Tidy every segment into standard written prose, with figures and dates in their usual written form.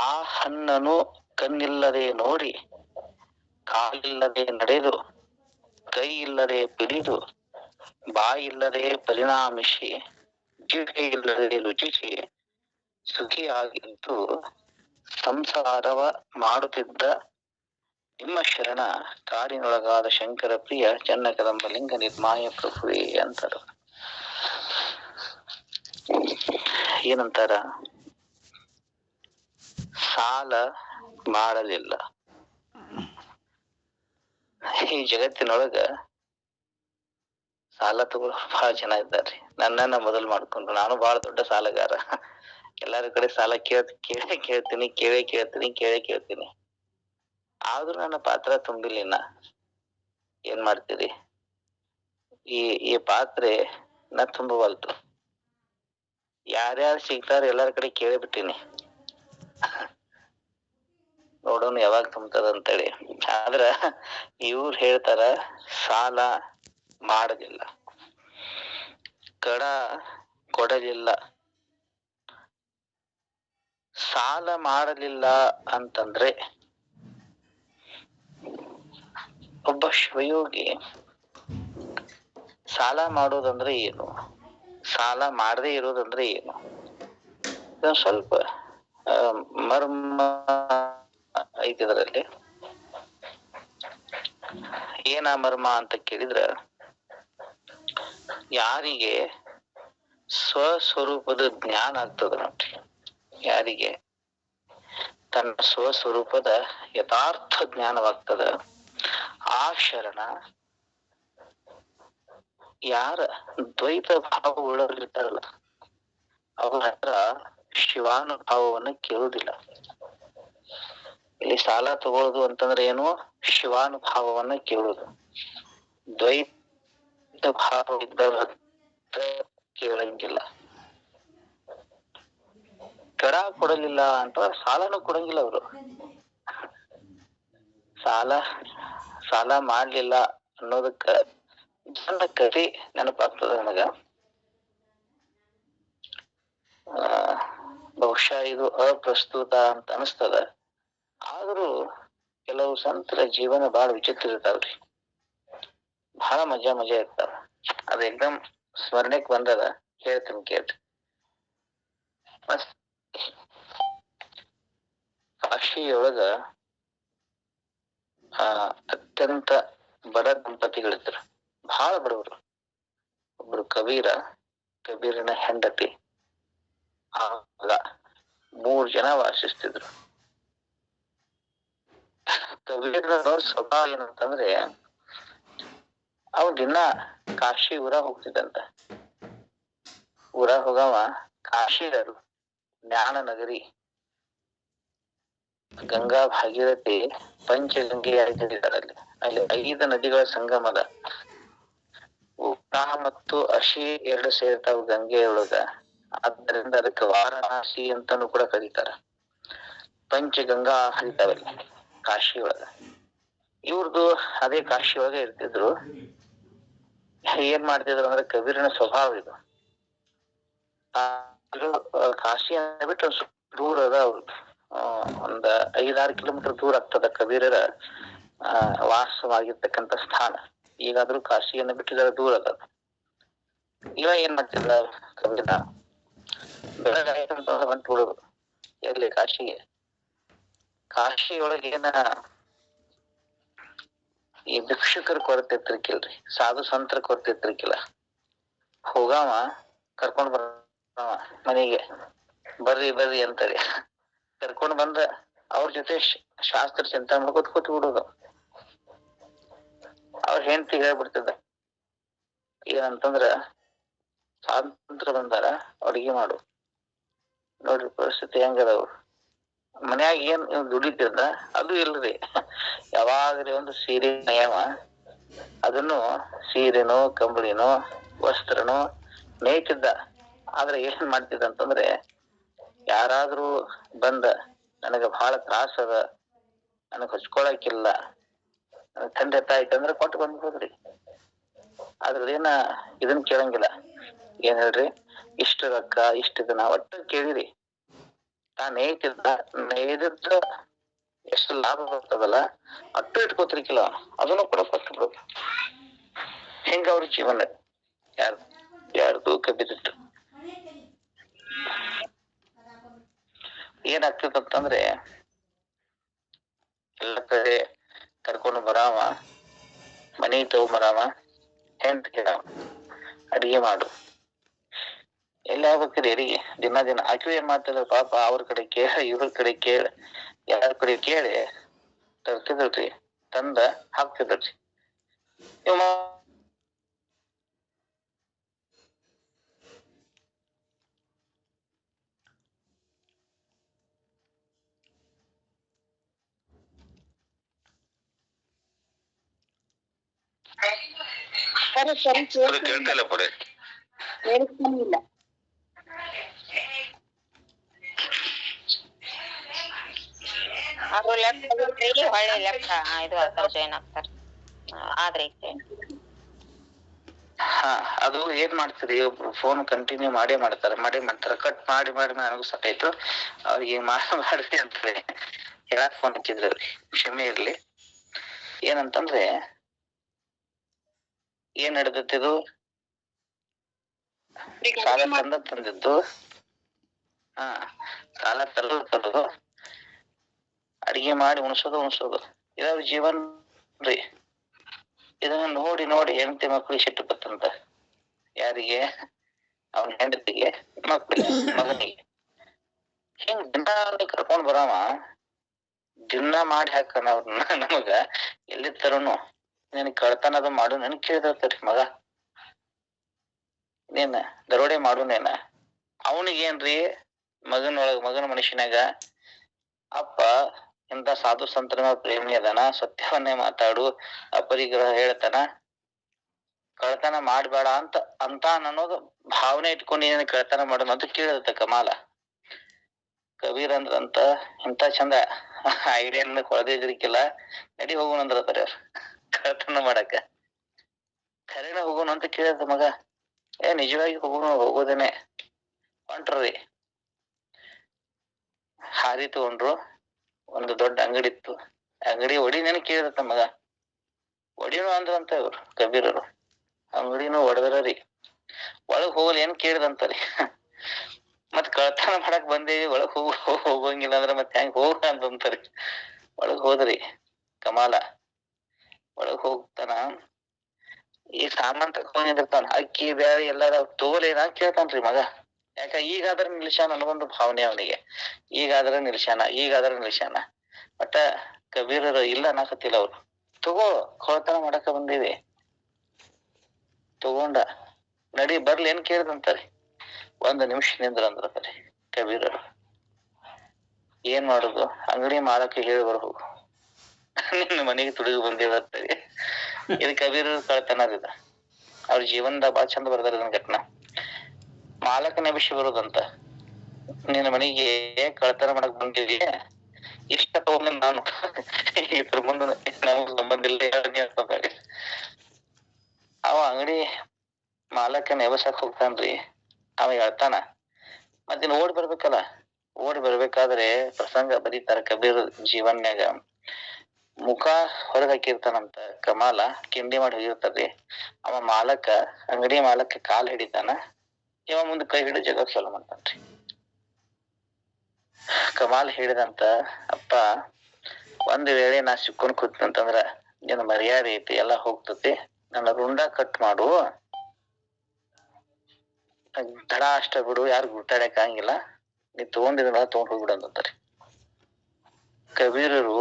ಆ ಹಣ್ಣನು ಕಣ್ಣಿಲ್ಲದೆ ನೋಡಿ, ಕಾಲಿಲ್ಲದೆ ನಡೆದು, ಕೈ ಇಲ್ಲದೆ ಪಿಡಿದು, ಬಾಯಿಲ್ಲದೆ ಪರಿಣಾಮಿಸಿ, ಜಿಹ್ವೆ ಇಲ್ಲದೆ ರುಚಿಸಿ, ಸುಖಿಯಾಗಿದ್ದು ಸಂಸಾರವ ಮಾಡುತ್ತಿದ್ದ ನಿಮ್ಮ ಶರಣ ಕಾಡಿನೊಳಗಾದ ಶಂಕರ ಪ್ರಿಯ ಚನ್ನಕದಂಬ ಲಿಂಗ ನಿರ್ಮಾಯ ಪ್ರಭುವೇ ಅಂತಾರ. ಏನಂತಾರ? ಸಾಲ ಮಾಡಲಿಲ್ಲ. ಈ ಜಗತ್ತಿನೊಳಗ ಸಾಲ ತಗೊಳ್ಳೋ ಬಹಳ ಜನ ಇದ್ದಾರೆ. ನನ್ನನ್ನ ಮೊದಲು ಮಾಡ್ಕೊಂಡು ನಾನು ಬಹಳ ದೊಡ್ಡ ಸಾಲಗಾರ. ಎಲ್ಲಾರ ಕಡೆ ಸಾಲ ಕೇಳ್ತೀನಿ. ಆದ್ರೂ ನನ್ನ ಪಾತ್ರ ತುಂಬಿಲಿನ. ಏನ್ ಮಾಡ್ತೀರಿ? ಈ ಪಾತ್ರೆ ನಾ ತುಂಬವಲ್ತು. ಯಾರ್ಯಾರು ಸಿಗ್ತಾರ ಎಲ್ಲಾರ ಕಡೆ ಕೇಳಿಬಿಟ್ಟಿನಿ, ನೋಡೋಣ ಯಾವಾಗ ತುಂಬತದ ಅಂತೇಳಿ. ಆದ್ರ ಇವ್ರು ಹೇಳ್ತಾರ ಸಾಲ ಮಾಡಲಿಲ್ಲ, ಕಡ ಕೊಡಲಿಲ್ಲ. ಸಾಲ ಮಾಡಲಿಲ್ಲ ಅಂತಂದ್ರೆ ಒಬ್ಬ ಶಿವಯೋಗಿ ಸಾಲ ಮಾಡೋದಂದ್ರೆ ಏನು, ಸಾಲ ಮಾಡದೇ ಇರೋದಂದ್ರೆ ಏನು, ಸ್ವಲ್ಪ ಮರ್ಮ ಐತಿ ಇದರಲ್ಲಿ. ಏನ ಮರ್ಮ ಅಂತ ಕೇಳಿದ್ರ, ಯಾರಿಗೆ ಸ್ವಸ್ವರೂಪದ ಜ್ಞಾನ ಆಗ್ತದ ನೋಡ್ರಿ, ಯಾರಿಗೆ ತನ್ನ ಸ್ವಸ್ವರೂಪದ ಯಥಾರ್ಥ ಜ್ಞಾನವಾಗ್ತದ, ಆ ಶರಣ ಯಾರ ದ್ವೈತ ಭಾವ ಉಳ್ಳವರಿರ್ತಾರಲ್ಲ ಅವ್ರ ಹತ್ರ ಶಿವಾನುಭಾವವನ್ನ ಕೇಳುವುದಿಲ್ಲ. ಇಲ್ಲಿ ಸಾಲ ತಗೊಳ್ಳೋದು ಅಂತಂದ್ರೆ ಏನು? ಶಿವಾನುಭಾವವನ್ನ ಕೇಳುವುದು. ದ್ವೈತ ಭಾವ ಇದ್ದವ್ರ ಹತ್ರ ಕೇಳಂಗಿಲ್ಲ. ಕಡ ಕೊಡಲಿಲ್ಲ ಅಂತ ಸಾಲನು ಕೊಡಂಗಿಲ್ಲ ಅವರು. ಸಾಲ ಮಾಡ್ಲಿಲ್ಲ ಅನ್ನೋದಕ್ಕ ಸಣ್ಣ ಕಥೆ ನೆನಪಾಗ್ತದ ನನಗ. ಬಹುಶಃ ಇದು ಅಪ್ರಸ್ತುತ ಅಂತ ಅನಿಸ್ತದ. ಆದ್ರೂ ಕೆಲವು ಸಂತರ ಜೀವನ ಬಹಳ ವಿಚಿತ್ರ ಇರ್ತಾವ್ರಿ, ಬಹಳ ಮಜಾ ಇರ್ತಾವ. ಅದ್ ಎಕ್ದಮ್ ಸ್ಮರಣೆಕ್ ಬಂದದ, ಹೇಳ್ತೀನಿ ಕೇಳ್ರಿ. ಕಾಶಿಯೊಳಗ ಅತ್ಯಂತ ಬಡ ದಂಪತಿಗಳಿದ್ರು, ಬಹಳ ಬಡವರು. ಒಬ್ರು ಕಬೀರನ ಹೆಂಡತಿ, ಆಗ 3 ಜನ ವಾಸಿಸ್ತಿದ್ರು. ಕಬೀರನ ಸ್ವಭಾವ ಏನಂತಂದ್ರೆ, ಅವ ದಿನ ಕಾಶಿ ಊರಾಗ ಹೋಗ್ತಿದ್ದಂತ. ಊರಾಗ ಹೋಗವ ಕಾಶಿದರು ಜ್ಞಾನ ನಗರಿ, ಗಂಗಾ ಭಾಗೀರಥಿ ಪಂಚಗಂಗೆ ಆಗಿದ್ದಾರೆ. ಅಲ್ಲಿ 5 ನದಿಗಳ ಸಂಗಮದ. ಉತ್ತಾ ಮತ್ತು ಅಶಿ 2 ಸೇರ್ತಾವ ಗಂಗೆಯೊಳಗ. ಆದ್ದರಿಂದ ಅದಕ್ಕೆ ವಾರಣಾಸಿ ಅಂತಾನು ಕೂಡ ಕರೀತಾರ. ಪಂಚಗಂಗಾ ಹರಿತಾವಲ್ಲಿ ಕಾಶಿ ಒಳಗ. ಇವ್ರದ್ದು ಅದೇ ಕಾಶಿ ಒಳಗ ಇರ್ತಿದ್ರು. ಏನ್ ಮಾಡ್ತಿದ್ರು ಅಂದ್ರೆ, ಕಬೀರನ ಸ್ವಭಾವ ಇದು. ಕಾಶಿ ಬಿಟ್ಟು ದೂರ ಅದ ಅವ್ರದ್ದು, ಒಂದ್ 5-6 ಕಿಲೋಮೀಟರ್ ದೂರ ಆಗ್ತದ ಕಬೀರರ ವಾಸವಾಗಿರ್ತಕ್ಕಂಥ ಸ್ಥಾನ. ಈಗಾದ್ರೂ ಕಾಶಿಯನ್ನು ಬಿಟ್ಟಿದ್ರೆ ದೂರ ಅದ. ಇವ ಏನ್ ಮಾಡ್ತಿದ್ದ ಕಬೀರ, ಬೆಳಗಾಯಿತಂತ ಹೊಂಟ್ಬಿಡೋದು ಎಲ್ಲಿ ಕಾಶಿಗೆ. ಕಾಶಿಯೊಳಗೆ ಏನ ಈ ಭಿಕ್ಷುಕರ ಕೊರತೆ ಇರ್ತಿರ್ಕಿಲ್ರಿ, ಸಾಧು ಸಂತರ ಕೊರತೆ ಇರ್ತಿರ್ಕಿಲ್ಲ. ಹೋಗಾವ ಕರ್ಕೊಂಡ್ ಬರವ ಮನೆಗೆ, ಬರ್ರಿ ಅಂತಾರೆ. ಕರ್ಕೊಂಡ್ ಬಂದ ಅವ್ರ ಜೊತೆ ಶಾಸ್ತ್ರ ಚಿಂತನೆ ಮಾಡ್ಕೊತ ಕೂತ್ ಬಿಡೋದು. ಅವ್ರ ಹೆಂಡತಿ ಹೇಳ್ಬಿಡ್ತಿದ್ದ ಏನಂತಂದ್ರ, ಸ್ವಾತಂತ್ರ್ಯ ಬಂದಾರ ಅಡುಗೆ ಮಾಡು. ನೋಡ್ರಿ ಪರಿಸ್ಥಿತಿ ಹೆಂಗದವು. ಮನ್ಯಾಗ ಏನ್ ದುಡಿತಿದ್ದ ಅದು ಇಲ್ರಿ. ಯಾವಾಗ್ರಿ ಒಂದು ಸೀರೆ ನಯವ, ಅದನ್ನು ಸೀರೆನೋ ಕಂಬಳಿನೋ ವಸ್ತ್ರನೋ ನೇಯ್ತಿದ್ದ. ಆದ್ರೆ ಏನ್ ಮಾಡ್ತಿದ್ದ ಅಂತಂದ್ರೆ, ಯಾರಾದ್ರೂ ಬಂದ ನನಗ ಬಹಳ ತ್ರಾಸ ಅದ, ನನಗ್ ಹಚ್ಕೊಳಕಿಲ್ಲ, ನನಗ್ ತಂದೆ ತಾಯಿ ಅಂದ್ರೆ ಕೊಟ್ಟು ಬಂದ್ಬೋದ್ರಿ. ಅದ್ರದೇನ ಇದನ್ ಕೇಳಂಗಿಲ್ಲ. ಏನ್ ಹೇಳ್ರಿ, ಇಷ್ಟ ರೊಕ್ಕ ಇಷ್ಟ ದಿನ ಒಟ್ಟ ಕೇಳಿರಿ, ಆ ನೇಯ್ದಿದ್ದ ಎಷ್ಟು ಲಾಭ ಬರ್ತದಲ್ಲ ಅಟ್ಟು ಇಟ್ಕೋತಿರ್ಕಿಲ್ಲ ಅದನ್ನು ಕೂಡ ಕೊಟ್ಟು ಬಿಡೋದು. ಹೆಂಗ ಅವ್ರ ಜೀವನ ಯಾರ್ದು ಕಬ್ಬಿದಿತ್ತು. ಏನಾಗ್ತದಂತಂದ್ರೆ ಎಲ್ಲ ಕಡೆ ಕರ್ಕೊಂಡು ಬರಾವ, ಮನಿ ತಗೊಂಬರಾವ, ಹೆಂಟ್ ಕೇಳಾವ, ಅಡಿಗೆ ಮಾಡು. ಎಲ್ಲಿ ಆಗ್ಬೇಕ್ರಿ ಅಡಿಗೆ? ದಿನ ಆಕೆ ಏನ್ ಮಾಡ್ತಿದ್ರ ಪಾಪ, ಅವ್ರ ಕಡೆ ಕೇಳ ಇವ್ರ ಕಡೆ ಕೇಳ ಯಾರ ಕಡೆ ಕೇಳಿ ತರ್ತಿದ್ರಿ, ತಂದ ಹಾಕ್ತಿದ್ರಿ. ಕೇಳ್ತಿಲ್ಲ ಪಡೆ ಕೇಳಿಸ್ತಾನಿಲ್ಲ. ಅದು ಲೆಫ್ಟ್ ಹೊಳ್ಳಿ ಲೆಫ್ಟ್ ಇದು ಆಗ್ತಾರ ಜಾಯಿನ್ ಆಗ್ತಾರ ಆದ್ರೆ ಅದು ಏನ್ ಮಾಡ್ತೀರಿ, ಫೋನ್ ಕಂಟಿನ್ಯೂ ಮಾಡೇ ಮಾಡ್ತಾರೆ ಕಟ್ ಮಾಡಿ ನನಗೂ ಸಾಕಾಯ್ತು. ಅವ್ರಿಗೆ ಮಾಡ್ರಿ ಅಂತ ಹೇಳಕ್ ಫೋನ್ ಹಚ್ಚಿದ್ರಿ, ಕ್ಷಮೆ ಇರ್ಲಿ. ಏನಂತಂದ್ರೆ ಏನ್ ನಡೆದಿದ್ದು, ಸಾಲ ತಂದಿದ್ದು ಸಾಲ ತರೋದು ಅಡಿಗೆ ಮಾಡಿ ಉಣಿಸೋದು ಇದಾವ ಜೀವನ ರೀ. ಇದನ್ನ ನೋಡಿ ಹೆಂಡತಿ ಮಕ್ಳಿಗೆ ಸಿಟ್ಟು ಬರ್ತಂತ. ಯಾರಿಗೆ? ಅವನ ಹೆಂಡತಿಗೆ, ಮಕ್ಕಳಿಗೆ, ಮಗನಿಗೆ. ಹಿಂಗ್ ದಿನ ಕರ್ಕೊಂಡ್ ಬರಾವ, ದಿನ ಮಾಡಿ ಹಾಕಣ ಅವ್ರನ್ನ. ನಮಗ ಎಲ್ಲಿ ತರೋನು ನೀನ್ ಕಳ್ತನದ ಮಾಡು ನನ್ ಕೇಳಿದರ್ತರಿ ಮಗ, ನೀನ್ ದರೋಡೆ ಮಾಡು ನೇನ. ಅವನಿಗೇನ್ರಿ ಮಗನ ಮನುಷ್ಯನಾಗ ಅಪ್ಪ ಇಂತ ಸಾಧು ಸಂತರ ಪ್ರೇಮಿ ಅದಾನ, ಸತ್ಯವನ್ನೇ ಮಾತಾಡು, ಅಪರಿಗ್ರಹ ಹೇಳ್ತಾನ, ಕಳ್ತನ ಮಾಡ್ಬೇಡ ಅಂತ ಅನ್ನೋದು ಭಾವನೆ ಇಟ್ಕೊಂಡು ಏನ್ ಕಳ್ತನ ಮಾಡೋಣ ಅಂತ ಕೇಳಿದತ್ತ ಕಮಾಲ. ಕಬೀರ್ ಅಂದ್ರಂತ ಇಂತ ಚಂದ ಐಡಿಯಾ ಕೊಳದಿದ್ರಿಕಿಲ್ಲ, ನಡಿ ಹೋಗೋಣ ಅಂದ್ರತಾರೆ ಅವ್ರು ಕಳ್ತನ ಮಾಡಕ. ಖರೇನ ಹೋಗೋಣ ಅಂತ ಕೇಳಿದ ಮಗ. ನಿಜವಾಗಿ ಹೋಗೋದೇನೆ ಹೊಂಟ್ರಿ. ಹಾದಿ ತಗೊಂಡ್ರು, ಒಂದು ದೊಡ್ಡ ಅಂಗಡಿ ಇತ್ತು, ಅಂಗಡಿ ಒಡಿನೇನು ಕೇಳಿದತ್ತ ಮಗ. ಒಡಿನೂ ಅಂದ್ರಂತ ಇವ್ರು ಕಬೀರರು. ಅಂಗಡಿನೂ ಒಡದ್ರಿ. ಒಳಗ್ ಹೋಗಲ್ ಏನ್ ಕೇಳಿದಂತರಿ, ಮತ್ ಕಳ್ತನ ಮಾಡಕ್ ಬಂದೇವಿ, ಒಳಗ್ ಹೋಗಂಗಿಲ್ಲ ಅಂದ್ರ ಮತ್ ಹೆಂಗ್ ಹೋಗ ಅಂತಂತಾರಿ. ಒಳಗ್ ಹೋದ್ರಿ ಕಮಾಲ. ಒಳಗ್ ಹೋಗ್ತಾನ, ಈ ಸಾಮಾನ್ ತಗೊಂಡಿರ್ತಾನ, ಅಕ್ಕಿ ಬ್ಯಾಳಿ ಎಲ್ಲಾರ ತಗೋಲೇನ ಕೇಳ್ತಾನ್ರಿ ಮಗ. ಯಾಕ ಈಗಾದ್ರ ನಿಲ್ಸಾನ ಅನ್ನೋದೊಂದು ಭಾವನೆ ಅವನಿಗೆ. ಈಗಾದ್ರ ನಿಲ್ಸಾನ. ಮತ್ತ ಕಬೀರರು ಇಲ್ಲ ಅನ್ನಕತ್ತಿಲ್ಲ ಅವ್ರು. ತಗೋ, ಕಳ್ತನ ಮಾಡಕ ಬಂದೀವಿ, ತಗೊಂಡ ನಡಿ ಬರ್ಲಿ ಏನ್ ಕೇಳಿದಂತಾರೆ. 1 ನಿಮಿಷ ನಿಂದ್ರ ಅಂದ್ರತಾರೆ ಕಬೀರರು. ಏನ್ ಮಾಡುದು, ಅಂಗಡಿ ಮಾಲಕ್ಕೆ ಹೇಳಿ ಬರ್ಬೇಕು, ನಿನ್ನ ಮನೆಗೆ ತುಡುಗು ಬಂದಿರತ್ತರಿ. ಇದು ಕಬೀರರು ಕಳ್ತನದ. ಅವ್ರ ಜೀವನದಾಗ ಬಾಳ ಚಂದ ಬರ್ದಾರ ಇದನ್ನ ಘಟನಾ. ಮಾಲಕನ ವಿಷಯ ಬರುದಂತ, ನಿನ್ನ ಮನೆಗೆ ಕಳ್ತನ ಮಾಡಕ್ ಬಂದಿವಿ, ಇಷ್ಟ ತಗೊಂಡ್ ನಾನು ಇದ್ರ ಮುಂದೆ ನಮಗ್ ಸಂಬಂಧ ಇಲ್ಲ. ಅವ ಅಂಗಡಿ ಮಾಲಕನ ಎಬಸಕ್ ಹೋಗ್ತಾನ್ರಿ. ಅವ ಹೇಳ್ತಾನ, ಮತ್ತಿನ್ ಓಡಿ ಬರ್ಬೇಕಲ್ಲ. ಓಡಿ ಬರ್ಬೇಕಾದ್ರೆ ಪ್ರಸಂಗ ಬರೀತಾರ ಕಬೀರ್ ಜೀವನ್ಯಾಗ. ಮುಖ ಹೊರಗ್ ಹಾಕಿರ್ತಾನಂತ ಕಮಾಲ, ಕಿಂಡಿ ಮಾಡಿ ಹೋಗಿರ್ತಾರ್ರಿ. ಅವ ಅಂಗಡಿ ಮಾಲಕ ಕಾಲ್ ಹಿಡಿತಾನ, ಇವ ಮುಂದ್ ಕೈ ಹಿಡಿದು ಜಗ ಚಾಲು ಮಾಡ್ತಾನ್ರಿ. ಕಮಾಲ್ ಹೇಳಿದಂತ, ಅಪ್ಪ ಒಂದ್ ವೇಳೆ ನಾ ಸಿಕ್ಕೊಂಡ್ ಕೂತ್ನಂತಂದ್ರ ನಿನ್ನ ಮರ್ಯಾದೆ ಐತಿ ಎಲ್ಲಾ ಹೋಗ್ತತಿ, ನನ್ನ ರುಂಡ ಕಟ್ ಮಾಡು, ತಡ ಅಷ್ಟ ಬಿಡು, ಯಾರು ಗುಟ್ಟಾಡಕ್ ಆಗಂಗಿಲ್ಲ, ನೀ ತಗೊಂಡಿದ್ರಲ್ಲ ತಗೊಂಡ್ ಹೋಗ್ಬಿಡು ಅಂತಾರಿ. ಕಬೀರರು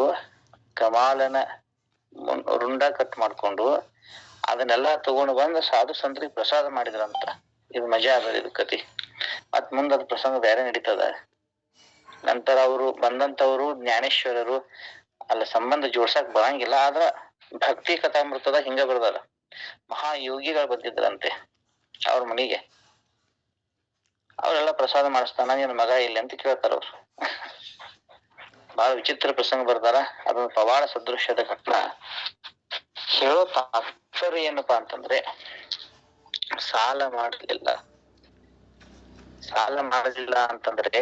ಕಮಾಲನ ರುಂಡ ಕಟ್ ಮಾಡ್ಕೊಂಡು ಅದನ್ನೆಲ್ಲಾ ತಗೊಂಡು ಬಂದ ಸಾಧು ಸಂತರಿಗೆ ಪ್ರಸಾದ ಮಾಡಿದ್ರಂತ. ಇದು ಮಜಾ ಅದ ಇದು ಕತಿ. ಮತ್ ಮುಂದ ಅದ್ ಪ್ರಸಂಗ ಬೇರೆ ನಡೀತದ. ನಂತರ ಅವರು ಬಂದಂತವ್ರು ಜ್ಞಾನೇಶ್ವರರು, ಅಲ್ಲ ಸಂಬಂಧ ಜೋಡ್ಸಕ್ ಬರಂಗಿಲ್ಲ, ಆದ್ರ ಭಕ್ತಿ ಕಥಾಮೃತದ ಹಿಂಗ ಬರ್ದಾರ. ಮಹಾಯೋಗಿಗಳು ಬಂದಿದ್ರಂತೆ ಅವ್ರ ಮನೆಗೆ. ಅವ್ರೆಲ್ಲಾ ಪ್ರಸಾದ ಮಾಡಿಸ್ತಾನ, ನಿನ್ ಮಗ ಇಲ್ಲಿ ಅಂತ ಕೇಳ್ತಾರ ಅವ್ರು. ಬಹಳ ವಿಚಿತ್ರ ಪ್ರಸಂಗ ಬರ್ತಾರ. ಅದೊಂದು ಪವಾಡ ಸದೃಶ್ಯದ ಘಟನಾ. ಹೇಳೋ ತಾತ್ಪರ್ಯ ಏನಪ್ಪಾ ಅಂತಂದ್ರೆ, ಸಾಲ ಮಾಡಲಿಲ್ಲ ಅಂತಂದ್ರೆ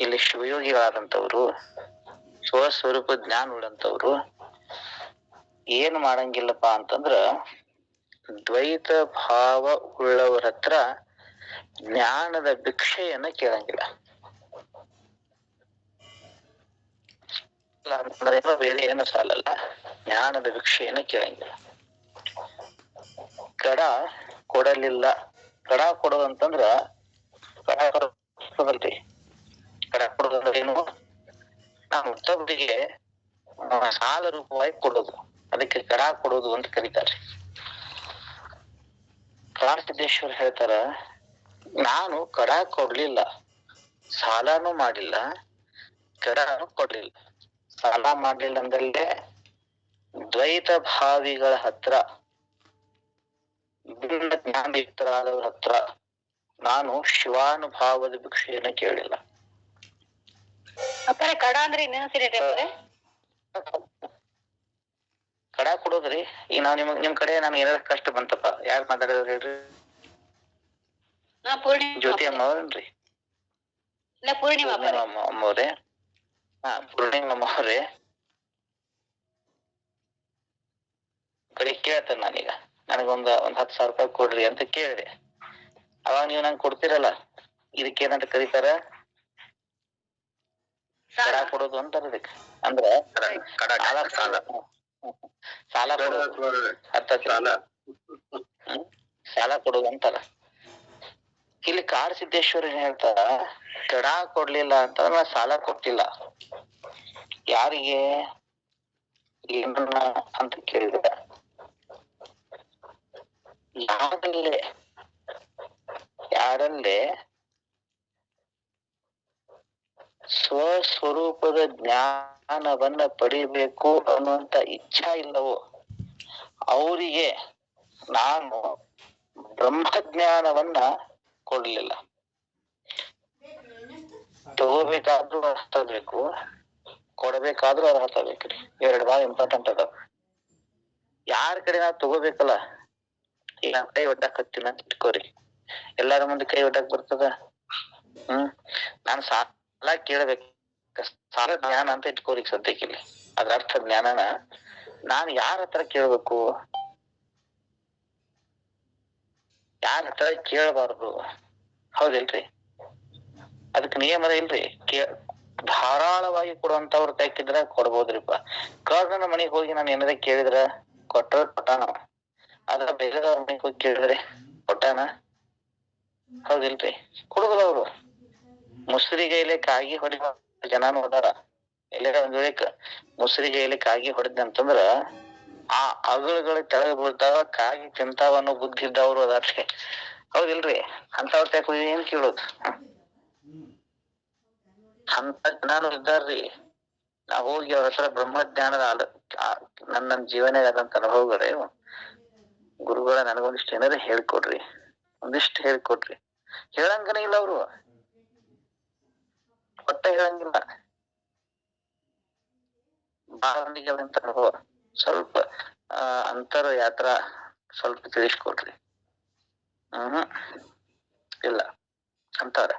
ಇಲ್ಲಿ ಶಿವಯೋಗಿಗಳಾದಂತವ್ರು, ಸ್ವಸ್ವರೂಪ ಜ್ಞಾನ ಉಳ್ಳಂತವ್ರು ಏನ್ ಮಾಡಂಗಿಲ್ಲಪ್ಪಾ ಅಂತಂದ್ರ, ದ್ವೈತ ಭಾವ ಉಳ್ಳವರ ಹತ್ರ ಜ್ಞಾನದ ಭಿಕ್ಷೆಯನ್ನ ಕೇಳಂಗಿಲ್ಲ. ಬೇರೆ ಏನು ಸಾಲಲ್ಲ, ಜ್ಞಾನದ ಭಿಕ್ಷೆಯನ್ನ ಕೇಳಂಗಿಲ್ಲ. ಕಡ ಕೊಡಲಿಲ್ಲ. ಕಡ ಕೊಡೋದಂತಂದ್ರ ಕಡ ಕೊಡಲ್ರಿ. ಕಡ ಕೊಡೋದಂದ್ರೆ ಏನು? ನಾವು ಮತ್ತೊಬ್ಬರಿಗೆ ಸಾಲ ರೂಪವಾಗಿ ಕೊಡೋದು, ಅದಕ್ಕೆ ಕಡ ಕೊಡೋದು ಅಂತ ಕರೀತಾರೆ. ಕಾಡಸಿದ್ದೇಶ್ವರ ಹೇಳ್ತಾರ, ನಾನು ಕಡ ಕೊಡ್ಲಿಲ್ಲ, ಸಾಲನೂ ಮಾಡಿಲ್ಲ, ಕಡನು ಕೊಡ್ಲಿಲ್ಲ. ಸಾಲ ಮಾಡ್ಲಿಲ್ಲ ಅಂದಲ್ಲೇ ದ್ವೈತ ಭಾವಿಗಳ ಹತ್ರ, ಭಿನ್ನ ಜ್ಞಾನಯುಕ್ತರಾದವ್ರ ಹತ್ರ ನಾನು ಶಿವಾನುಭಾವದ ಭಿಕ್ಷೆಯನ್ನ ಕೇಳಿಲ್ಲ. ಕಡ ಅಂದ್ರೆ ಇನ್ನೊಂದ್ಸರಿ ಕಡ ಕೊಡೋದ್ರಿ. ಈಗ ನಾವ್ ನಿಮ್ ಕಡೆ ನಾನು ಏನಾರ ಕಷ್ಟ ಬಂತಪ್ಪ, ಯಾರು ಮಾತಾಡೋರು ಹೇಳ್ರಿ? ಜ್ಯೋತಿ ಅಮ್ಮ ಅವ್ರನ್ರಿ? ಪೂರ್ಣಿಮಾ ಅಮ್ಮವ್ರೆ. ಪೂರ್ಣಿಮಾ ಅಮ್ಮವ್ರೆ ಕಡೆ ಕೇಳ್ತೇನೆ ನಾನೀಗ, ನನಗೊಂದ್ 10,000 ರೂಪಾಯಿ ಕೊಡ್ರಿ ಅಂತ ಕೇಳಿದೆ. ಅವಾಗ ನೀವು ನಂಗೆ ಕೊಡ್ತಿರಲ್ಲ, ಇದಕ್ಕೇನಂತ ಕರೀತಾರ? ಕಡ ಕೊಡೋದು ಅಂತಾರ. ಇದಕ್ಕೆ ಅಂದ್ರ ಸಾಲ ಕೊಡೋದು, ಸಾಲ ಕೊಡೋದು ಅಂತಾರ. ಇಲ್ಲಿ ಕಾಡಸಿದ್ದೇಶ್ವರ ಏನ್ ಹೇಳ್ತಾರ, ಕಡ ಕೊಡ್ಲಿಲ್ಲ ಅಂತಂದ್ರ ನಾ ಸಾಲ ಕೊಟ್ಟಿಲ್ಲ. ಯಾರಿಗೆ ಏನನ್ನ ಅಂತ ಕೇಳಿದ, ಯಾರಲ್ಲೇ ಸ್ವಸ್ವರೂಪದ ಜ್ಞಾನವನ್ನ ಪಡಿಬೇಕು ಅನ್ನುವಂತ ಇಚ್ಛಾ ಇಲ್ಲವೋ ಅವರಿಗೆ ನಾನು ಬ್ರಹ್ಮಜ್ಞಾನವನ್ನ ಕೊಡ್ಲಿಲ್ಲ. ತಗೋಬೇಕಾದ್ರೂ ಅರ್ಥ ಬೇಕು, ಕೊಡಬೇಕಾದ್ರೂ ಅರ್ಥ ಬೇಕ್ರಿ. ಎರಡು ಭಾಳ ಇಂಪಾರ್ಟೆಂಟ್ ಅದಾವ. ಯಾರ ಕಡೆ ನಾವ್ ತಗೋಬೇಕಲ್ಲ, ಈಗ ಕೈ ಒಡ್ಡಾಕ್ ಹತ್ತೀನಿ ಅಂತ ಇಟ್ಕೋರಿ, ಎಲ್ಲಾರ ಮುಂದೆ ಕೈ ಒಡ್ಡಾಕ್ ಬರ್ತದ? ನಾನು ಸಾಲ ಕೇಳ್ಬೇಕು, ಸಾಲ ಜ್ಞಾನ ಅಂತ ಇಟ್ಕೋರಿ ಸದ್ಯಕ್ಕಿಲ್ಲಿ. ಅದ್ರ ಅರ್ಥ ಜ್ಞಾನನ ನಾನು ಯಾರ ಹತ್ರ ಕೇಳ್ಬೇಕು? ಯಾರ ಹತ್ರ ಕೇಳಬಾರ್ದು, ಹೌದಿಲ್ರಿ? ಅದಕ್ ನಿಯಮ ಇಲ್ರಿ. ಧಾರಾಳವಾಗಿ ಕೊಡುವಂತವ್ರ ತೆಕ್ಕಿದ್ರ ಕೊಡ್ಬೋದ್ರಿಪ್ಪ. ಕರ್ಣನ ಮನೆಗ್ ಹೋಗಿ ನಾನು ಏನಾರ ಕೇಳಿದ್ರ ಕೊಟ್ರ ಕೊಟ್ಟಾನ. ಅದ್ರ ಬೇರೆದವ್ರ ಮನೆಗ್ ಹೋಗಿ ಕೇಳಿದ್ರೆ ಕೊಟ್ಟಾನ, ಹೌದಿಲ್ರಿ? ಕೊಡುದಿಲ್ಲ ಅವ್ರು. ಮುಸ್ರಿಗೈಲೆ ಕಾಗಿ ಹೊಡಿವ ಜನಾನು ಹೋದಾರ. ಎಲ್ಲಾರ ಒಂದ್ ವೇಳೆ ಮುಸ್ರಿಗೈಲೆ ಕಾಗಿ ಹೊಡೆದಂತಂದ್ರ ಆ ಅಗಳುಗಳ ತೆಳಗ್ ಬೀಳ್ತಾವ, ಕಾಗಿ ತಿಂತಾವ ಅನ್ನೋ ಬುದ್ಧಿ ಇದ್ದವ್ರು ಅದಾರ್ರಿ, ಹೌದಿಲ್ರಿ? ಅಂತವ್ರ ತೆಕ್ ಏನ್ ಕೇಳೋದು? ಅಂತ ಜನಾನು ಇದ್ದಾರ್ರಿ. ನಾವ್ ಹೋಗಿ ಅವ್ರ ಹತ್ರ ಬ್ರಹ್ಮಜ್ಞಾನದ ನನ್ನ ಜೀವನ ಆದಂತ ಅನುಭವಗಳೇ, ಗುರುಗಳ ನನಗೊಂದಿಷ್ಟು ಏನಾರ ಹೇಳ್ಕೊಡ್ರಿ, ಒಂದಿಷ್ಟು ಹೇಳ್ಕೊಡ್ರಿ. ಹೇಳಂಗನೇ ಇಲ್ಲ ಅವ್ರು, ಒಟ್ಟ ಹೇಳಂಗಿಲ್ಲ. ಬಾಳಂದಿಗೆ ಅಂತ ಅನುಭವ ಸ್ವಲ್ಪ ಅಂತರ ಯಾತ್ರಾ ಸ್ವಲ್ಪ ತಿಳಿಸ್ಕೊಡ್ರಿ. ಇಲ್ಲ ಅಂತಾರ,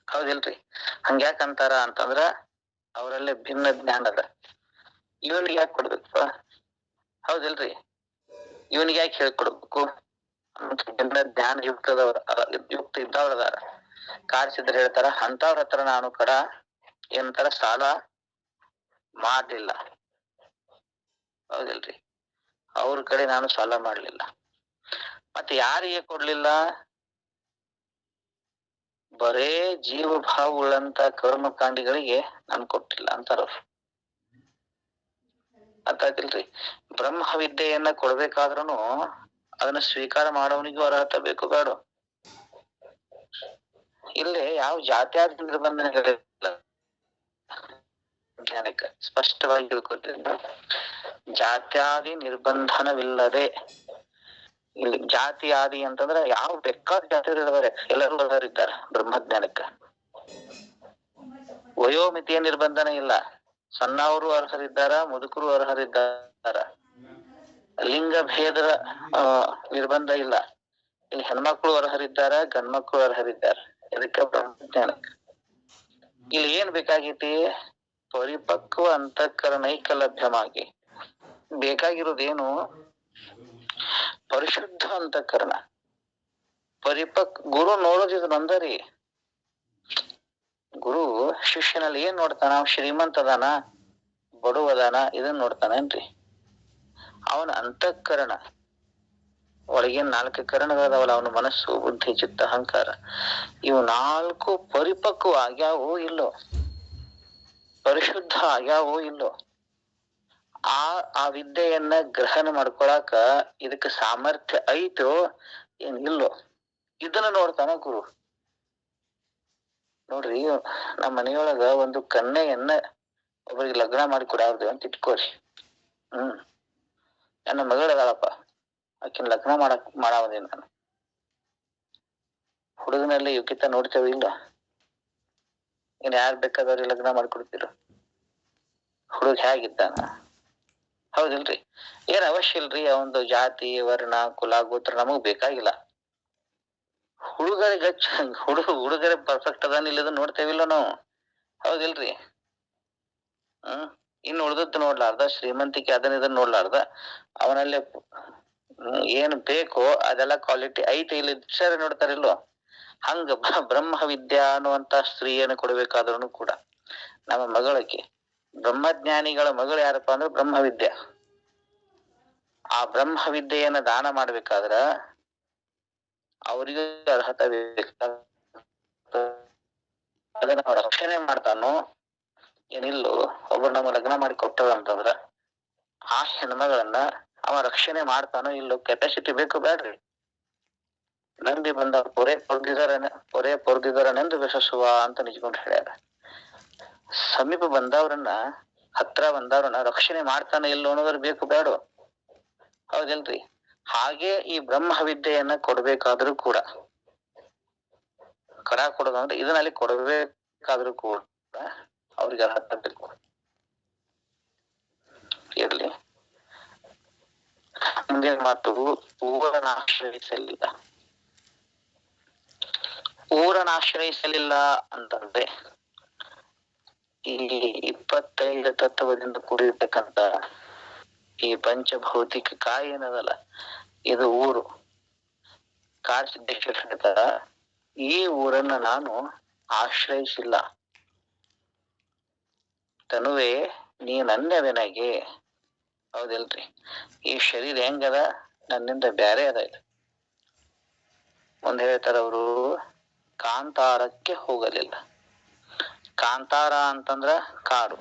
ಹೌದಿಲ್ರಿ? ಹಂಗ್ಯಾಕಂತಾರ ಅಂತಂದ್ರ ಅವರಲ್ಲೇ ಭಿನ್ನ ಜ್ಞಾನ ಅದ. ಇವನಿಗೆ ಯಾಕೆ ಕೊಡ್ಬೇಕಪ್ಪ, ಹೌದಿಲ್ರಿ? ಇವನಿಗೆ ಯಾಕೆ ಹೇಳ್ಕೊಡ್ಬೇಕು? ಭಿನ್ನ ಜ್ಞಾನ ಯುಕ್ತ ಇದ್ದವ್ರದಾರ. ಕಾಡ್ಸಿದ್ರೆ ಹೇಳ್ತಾರ, ಅಂತವ್ರ ಹತ್ರ ನಾನು ಕಡ ಏನಂತಾರ ಸಾಲ ಮಾಡ್ಲಿಲ್ಲ, ಹೌದಿಲ್ರಿ? ಅವ್ರ ಕಡೆ ನಾನು ಸಾಲ ಮಾಡ್ಲಿಲ್ಲ. ಮತ್ತೆ ಯಾರಿಗೆ ಕೊಡ್ಲಿಲ್ಲ? ಬರೇ ಜೀವ ಭಾವ ಉಳ್ಳಂತ ಕರ್ಮಕಾಂಡಿಗಳಿಗೆ ನಾನು ಕೊಟ್ಟಿಲ್ಲ ಅಂತಾರ. ಅರ್ಥಾಯ್ತಿಲ್ರಿ? ಬ್ರಹ್ಮ ವಿದ್ಯೆಯನ್ನ ಕೊಡ್ಬೇಕಾದ್ರೂ ಅದನ್ನ ಸ್ವೀಕಾರ ಮಾಡೋವನಿಗೂ ಅರ್ಹತೆ ಬೇಕು ಬೇಡ? ಇಲ್ಲೇ ಯಾವ ಜಾತ್ಯಾದಿ ನಿರ್ಬಂಧನೆಗಳಿಲ್ಲ. ಜ್ಞಾನಕ್ಕೆ ಸ್ಪಷ್ಟವಾಗಿ ತಿಳ್ಕೊತಿದ್ದ, ಜಾತ್ಯಾದಿ ನಿರ್ಬಂಧನವಿಲ್ಲದೆ. ಇಲ್ಲಿ ಜಾತಿ ಆದಿ ಅಂತಂದ್ರ ಯಾವ ಬೇಕಾದ ಜಾತಿಯವರು ಇದ್ದಾರೆ, ಎಲ್ಲರೂ ಅರ್ಹರಿದ್ದಾರೆ ಬ್ರಹ್ಮಜ್ಞಾನಕ್ಕ. ವಯೋಮಿತಿಯ ನಿರ್ಬಂಧನ ಇಲ್ಲ, ಸಣ್ಣವರು ಅರ್ಹರಿದ್ದಾರ, ಮುದುಕರು ಅರ್ಹರಿದ್ದಾರ. ಲಿಂಗ ಭೇದದ ನಿರ್ಬಂಧ ಇಲ್ಲ, ಇಲ್ಲಿ ಹೆಣ್ಮಕ್ಳು ಅರ್ಹರಿದ್ದಾರ, ಗಂಡ್ಮಕ್ಳು ಅರ್ಹರಿದ್ದಾರ. ಇದಕ್ಕೆ ಬ್ರಹ್ಮಜ್ಞಾನಕ್ಕೆ ಇಲ್ಲಿ ಏನ್ ಬೇಕಾಗೈತಿ? ಪರಿಪಕ್ವ ಅಂತಃಕರಣೈಕಲಭ್ಯಮಾಗಿ ಬೇಕಾಗಿರೋದೇನು? ಪರಿಶುದ್ಧ ಅಂತಃಕರಣ. ಗುರು ನೋಡೋದಿದ್ ನಂದರಿ. ಗುರು ಶಿಷ್ಯನಲ್ಲಿ ಏನ್ ನೋಡ್ತಾನ? ಶ್ರೀಮಂತ ಅದಾನ, ಬಡವದಾನ, ಇದನ್ನ ನೋಡ್ತಾನೇನ್ರಿ? ಅವನ ಅಂತಃಕರಣ ಒಳಗೇನ್ 4 ಕರಣಗಳದಾವಲ್ಲ, ಅವನ ಮನಸ್ಸು, ಬುದ್ಧಿ, ಚಿತ್ತ, ಅಹಂಕಾರ, ಇವು 4 ಪರಿಪಕ್ವ ಆಗ್ಯಾವೋ ಇಲ್ಲೋ, ಪರಿಶುದ್ಧ ಆಗ್ಯಾವೋ ಇಲ್ಲೋ, ಆ ವಿದ್ಯೆಯನ್ನ ಗ್ರಹಣ ಮಾಡ್ಕೊಳಕ ಇದಕ್ಕೆ ಸಾಮರ್ಥ್ಯ ಐತೋ ಏನ್ ಇಲ್ಲೋ, ಇದನ್ನ ನೋಡ್ತಾನ ಗುರು. ನೋಡ್ರಿ, ನಮ್ಮ ಮನೆಯೊಳಗ ಒಂದು ಕನ್ಯೆಯನ್ನ ಒಬ್ಬರಿಗೆ ಲಗ್ನ ಮಾಡಿ ಕೊಡಾರ್ದು ಅಂತ ಇಟ್ಕೋರಿ. ನನ್ನ ಮಗಳದಾಳಪ್ಪ, ಆಕಿನ ಲಗ್ನ ಮಾಡಾವದೇನು ನಾನು. ಹುಡುಗನಲ್ಲಿ ಯೋಗ್ಯತೆ ನೋಡ್ತೇವೆ ಇಲ್ಲ? ಇನ್ ಯಾರು ಬೇಕಾದವ್ರಿಗೆ ಲಗ್ನ ಮಾಡ್ಕೊಡ್ತೀರ? ಹುಡುಗ ಹೇಗಿದ್ದಾನ? ಹೌದಿಲ್ರಿ? ಏನ್ ಅವಶ್ಯ ಇಲ್ರಿ ಅವಂದು ಜಾತಿ, ವರ್ಣ, ಕುಲ, ಗೋತ್ರ ನಮಗ್ ಬೇಕಾಗಿಲ್ಲ. ಹುಡುಗರೇ ಪರ್ಫೆಕ್ಟ್ ಅದಾನ ಇಲ್ಲದ ನೋಡ್ತೇವಿಲ್ಲ ನಾವು, ಹೌದಿಲ್ರಿ? ಇನ್ನು ಉಳ್ದದ್ದು ನೋಡ್ಲಾರ್ದ, ಶ್ರೀಮಂತಿಕೆ ಅದನ್ನ ಇದನ್ನ ನೋಡ್ಲಾರ್ದ, ಅವನಲ್ಲಿ ಏನ್ ಬೇಕೋ ಅದೆಲ್ಲ ಕ್ವಾಲಿಟಿ ಐತೆ ಇಲ್ಲ ಸರಿ ನೋಡ್ತಾರಿಲ್ವೋ? ಹಂಗ ಬ್ರಹ್ಮ ವಿದ್ಯಾ ಅನ್ನುವಂತ ಸ್ತ್ರೀಯನ್ನು ಕೊಡ್ಬೇಕಾದ್ರೂ ಕೂಡ ನಮ್ಮ ಮಗಳಿಗೆ, ಬ್ರಹ್ಮಜ್ಞಾನಿಗಳ ಮಗಳು ಯಾರಪ್ಪ ಅಂದ್ರೆ ಬ್ರಹ್ಮ ವಿದ್ಯೆ. ಆ ಬ್ರಹ್ಮ ವಿದ್ಯೆಯನ್ನ ದಾನ ಮಾಡ್ಬೇಕಾದ್ರ ಅವರಿಗೆ ಅರ್ಹತೆ ಅದನ್ನ ರಕ್ಷಣೆ ಮಾಡ್ತಾನೋ ಏನಿಲ್ಲೋ. ಒಬ್ಬರು ನಮ್ಮ ಲಗ್ನ ಮಾಡಿ ಕೊಟ್ಟವ ಅಂತಂದ್ರ ಆ ಹೆಣ್ಮಗಳನ್ನ ಅವ ರಕ್ಷಣೆ ಮಾಡ್ತಾನೋ ಇಲ್ಲೋ, ಕೆಪಾಸಿಟಿ ಬೇಕು ಬೇಡ್ರಿ? ನಂಬಿ ಬಂದ ಪೊರೆ ಪೊರ್ದಿದಾರನೆಂದು ವಿಶ್ವಸುವ ಅಂತ ನಿಜ್ಕೊಂಡು ಹೇಳ್ಯಾರ. ಸಮೀಪ ಬಂದವ್ರನ್ನ, ಹತ್ರ ಬಂದವ್ರನ್ನ ರಕ್ಷಣೆ ಮಾಡ್ತಾನೆ ಇಲ್ಲೋ ಅನ್ನೋದ್ರ ಬೇಕು ಬೇಡ? ಹೌದಿಲ್ರಿ? ಹಾಗೆ ಈ ಬ್ರಹ್ಮ ವಿದ್ಯೆಯನ್ನ ಕೊಡ್ಬೇಕಾದ್ರೂ ಕೂಡ, ಕಡ ಕೊಡೋದಂದ್ರೆ ಇದನ್ನಲ್ಲಿ ಕೊಡಬೇಕಾದ್ರೂ ಕೂಡ ಅವ್ರಿಗೆ ಅರ್ಹತೆ ಬೇಕು. ಇರ್ಲಿ, ಮುಂದಿನ ಮಾತು, ಊರನಾಶ್ರಯಿಸಲಿಲ್ಲ. ಊರನಾಶ್ರಯಿಸಲಿಲ್ಲ ಅಂತಂದ್ರೆ ಈ 25 ತತ್ವದಿಂದ ಕೂಡಿರ್ತಕ್ಕಂಥ ಈ ಪಂಚಭೌತಿಕ ಕಾಯ ಏನದಲ್ಲ, ಇದು ಊರು. ಕಾಡಸಿದ್ದೇಶ್ವರ ಹೇಳ್ತಾರ, ಈ ಊರನ್ನ ನಾನು ಆಶ್ರಯಿಸಿಲ್ಲ. ತನುವೆ ನೀನನ್ಯವೆನಗೆ. ಹೌದಿಲ್ರಿ? ಈ ಶರೀರ ಹೆಂಗದ? ನನ್ನಿಂದ ಬ್ಯಾರೆ ಅದ. ಇದು ಮುಂದೆ ಹೇಳ್ತಾರ ಅವರು, ಕಾಂತಾರಕ್ಕೆ ಹೋಗಲಿಲ್ಲ. ಕಾಂತಾರ ಅಂತಂದ್ರ ಕಾಡು.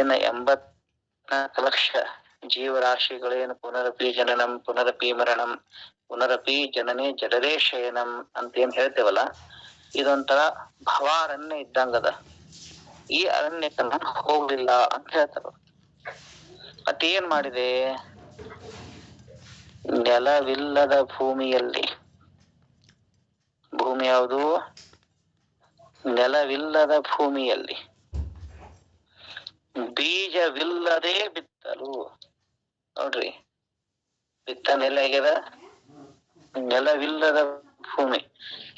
ಏನ 84 ಲಕ್ಷ ಜೀವರಾಶಿಗಳೇನು ಪುನರಪಿ ಜನನಂ ಪುನರಪಿ ಮರಣಂ ಪುನರಪಿ ಜನನೇ ಜಡರೇ ಶಯನಂ ಅಂತ ಏನ್ ಹೇಳ್ತೇವಲ್ಲ, ಇದೊಂಥರ ಭವಾರಣ್ಯ ಇದ್ದಂಗದ. ಈ ಅರಣ್ಯಕ್ಕೆ ನಾನು ಹೋಗ್ಲಿಲ್ಲ ಅಂತ ಹೇಳ್ತಾರ. ಮತ್ತೇನ್ ಮಾಡಿದೆ? ನೆಲವಿಲ್ಲದ ಭೂಮಿಯಲ್ಲಿ, ಭೂಮಿ ಯಾವುದು? ನೆಲವಿಲ್ಲದ ಭೂಮಿಯಲ್ಲಿ ಬೀಜವಿಲ್ಲದೆ ಬಿತ್ತಲು. ನೋಡ್ರಿ, ಬಿತ್ತನೆಲ್ಲ ಆಗ್ಯದ, ನೆಲವಿಲ್ಲದ ಭೂಮಿ.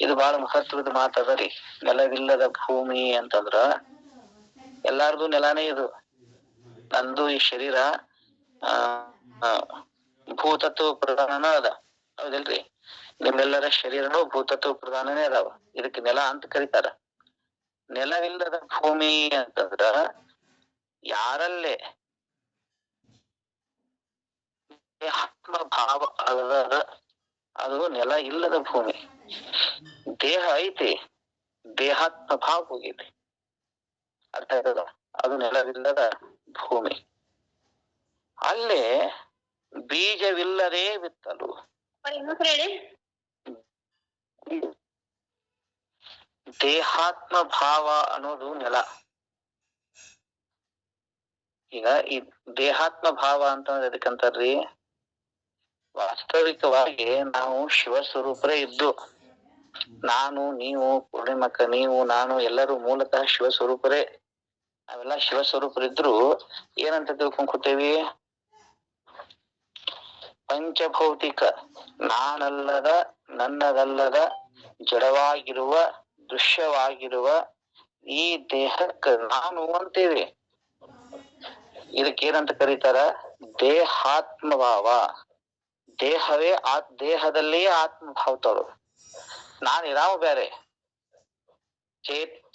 ಇದು ಬಹಳ ಮಹತ್ವದ ಮಾತದರಿ. ನೆಲವಿಲ್ಲದ ಭೂಮಿ ಅಂತಂದ್ರ ಎಲ್ಲಾರ್ದು ನೆಲಾನೇ ಇದು. ನಂದು ಈ ಶರೀರ ಭೂತತ್ವ ಪ್ರಧಾನ ಅದ, ಹೌದಿಲ್ರಿ? ನಿಮ್ಮೆಲ್ಲರ ಶರೀರನು ಭೂತತ್ವ ಪ್ರಧಾನನೇ ಅದಾವ. ಇದಕ್ಕೆ ನೆಲ ಅಂತ ಕರೀತಾರ. ನೆಲವಿಲ್ಲದ ಭೂಮಿ ಅಂತಂದ್ರ ಯಾರಲ್ಲೇ ಆತ್ಮ ಭಾವ ಅದ, ಅದು ನೆಲ ಇಲ್ಲದ ಭೂಮಿ. ದೇಹ ಐತಿ, ದೇಹಾತ್ಮ ಭಾವ ಹೋಗಿದೆ, ಅರ್ಥ ಆಯ್ತದ? ಅದು ನೆಲವಿಲ್ಲದ ಭೂಮಿ. ಅಲ್ಲೇ ಬೀಜವಿಲ್ಲದೆ ಬಿತ್ತಲು. ದೇಹಾತ್ಮ ಭಾವ ಅನ್ನೋದು ನೆಲ. ಈಗ ಈ ದೇಹಾತ್ಮ ಭಾವ ಅಂತಂದ್ರೆ ಎದಕ್ಕಂತಾರ್ರಿ? ವಾಸ್ತವಿಕವಾಗಿ ನಾವು ಶಿವಸ್ವರೂಪರೇ ಇದ್ದು, ನಾನು, ನೀವು, ಪೂರ್ಣಿಮಕ್ಕ, ನೀವು, ನಾನು ಎಲ್ಲರೂ ಮೂಲತಃ ಶಿವಸ್ವರೂಪರೇ. ನಾವೆಲ್ಲ ಶಿವಸ್ವರೂಪರಿದ್ರು ಏನಂತ ತಿಳ್ಕೊಂಡ್ಕೊತೇವಿ? ಪಂಚಭೌತಿಕ ನಾನಲ್ಲದ, ನನ್ನದಲ್ಲದ, ಜಡವಾಗಿರುವ ದೃಶ್ಯವಾಗಿರುವ ಈ ದೇಹಕ್ಕ ನಾನು ಅಂತೇವಿ. ಇದಕ್ಕೇನಂತ ಕರೀತಾರ? ದೇಹಾತ್ಮಭಾವ. ದೇಹವೇ ದೇಹದಲ್ಲಿಯೇ ಆತ್ಮಭಾವ ತೋರೋದು. ನಾನು ಇರಾವ ಬೇರೆ,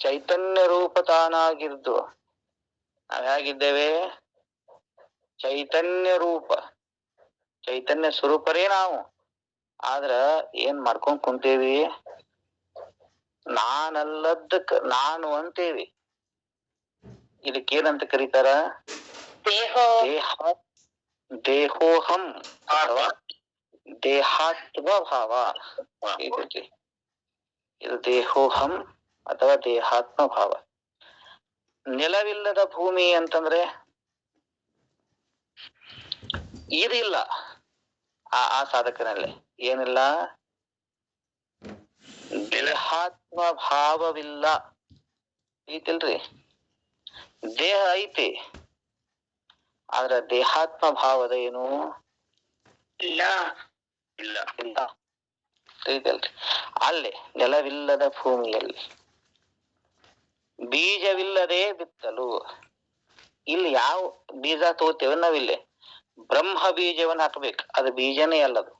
ಚೈತನ್ಯ ರೂಪ ತಾನಾಗಿದ್ದು. ನಾವ್ ಹೇಗಿದ್ದೇವೆ? ಚೈತನ್ಯ ರೂಪ, ಚೈತನ್ಯ ಸ್ವರೂಪರೇ ನಾವು. ಆದ್ರ ಏನ್ ಮಾಡ್ಕೊಂಡ್ ಕುಂತೇವಿ? ನಾನಲ್ಲದಕ್ಕ ನಾನು ಅಂತೇವಿ. ಇದಕ್ಕೇನಂತ ಕರೀತಾರ? ದೇಹೋಹಂ ಅಥವಾ ದೇಹಾತ್ಮ ಭಾವ. ಇದು ದೇಹೋಹಂ ಅಥವಾ ದೇಹಾತ್ಮ ಭಾವ. ನೆಲವಿಲ್ಲದ ಭೂಮಿ ಅಂತಂದ್ರೆ ಇದಿಲ್ಲ ಆ ಸಾಧಕನಲ್ಲಿ. ಏನಿಲ್ಲ? ದೇಹಾತ್ಮ ಭಾವವಿಲ್ಲ. ಐತಿಲ್ರಿ? ದೇಹ ಐತಿ, ಆದ್ರ ದೇಹಾತ್ಮ ಭಾವದ ಏನು ಇಲ್ಲ. ಇಲ್ಲ ಇಲ್ಲ ಐತಲ್ರಿ? ಅಲ್ಲಿ ನೆಲವಿಲ್ಲದ ಭೂಮಿಯಲ್ಲಿ ಬೀಜವಿಲ್ಲದೆ ಬಿತ್ತಲು. ಇಲ್ಲಿ ಯಾವ ಬೀಜ ತಗೋತೇವೆ ನಾವಿಲ್ಲಿ? ಬ್ರಹ್ಮ ಬೀಜವನ್ನ ಹಾಕ್ಬೇಕು. ಅದು ಬೀಜನೇ ಅಲ್ಲದು.